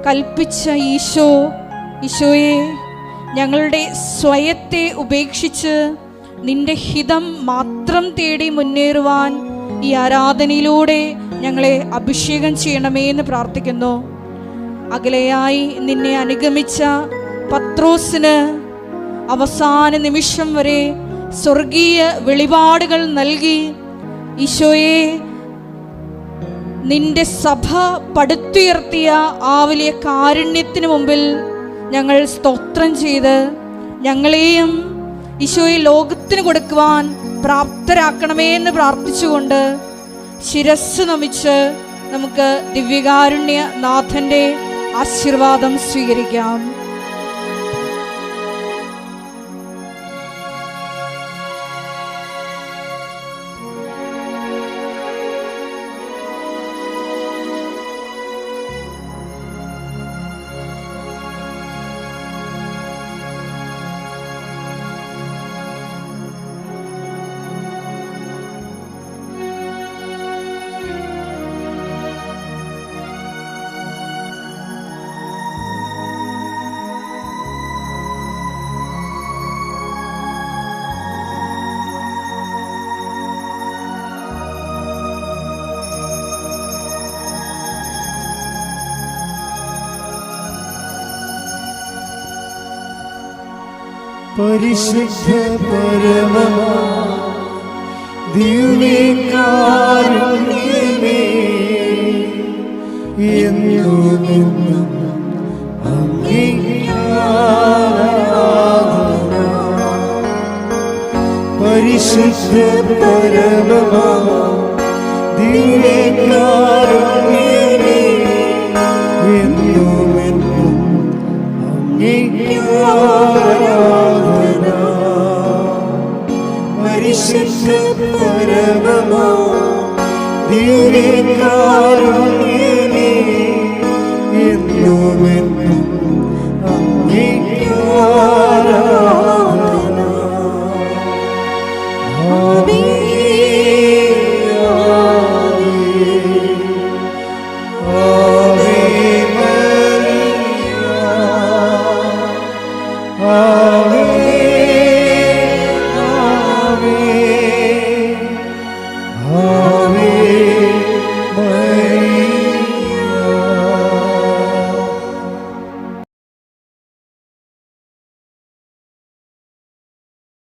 കൽപ്പിച്ച ഈശോയെ ഞങ്ങളുടെ സ്വയത്തെ ഉപേക്ഷിച്ച് നിന്റെ ഹിതം മാത്രം തേടി മുന്നേറുവാൻ ഈ ആരാധനയിലൂടെ ഞങ്ങളെ അഭിഷേകം ചെയ്യണമേ എന്ന് പ്രാർത്ഥിക്കുന്നു. അകലെയായി നിന്നെ അനുഗമിച്ച പത്രോസിന് അവസാന നിമിഷം വരെ സ്വർഗീയ വെളിപാടുകൾ നൽകി ഈശോയെ നിന്റെ സഭ പടുത്തുയർത്തിയ ആ വലിയ കാരുണ്യത്തിന് മുമ്പിൽ ഞങ്ങൾ സ്തോത്രം ചെയ്ത് ഞങ്ങളെയും ഈശോയെ ലോകത്തിന് കൊടുക്കുവാൻ പ്രാപ്തരാക്കണമേ എന്ന് പ്രാർത്ഥിച്ചുകൊണ്ട് ശിരസ്സ് നമിച്ച് നമുക്ക് ദിവ്യകാരുണ്യ നാഥൻ്റെ ആശീർവാദം സ്വീകരിക്കാം. പരിശുദ്ധ പരമമാ ദിവ്യകാരുണ്യമേ, എന്നുമെന്നും അങ്ങേക്ക് ആരാധന. പരിശുദ്ധ പരമമാ ദിവ്യകാരുണ്യമേ, എന്നുമെന്നും അങ്ങേക്ക് ആരാധന. പരിശുദ്ധ പരമമാ ദിവ്യകാരുണ്യമേ,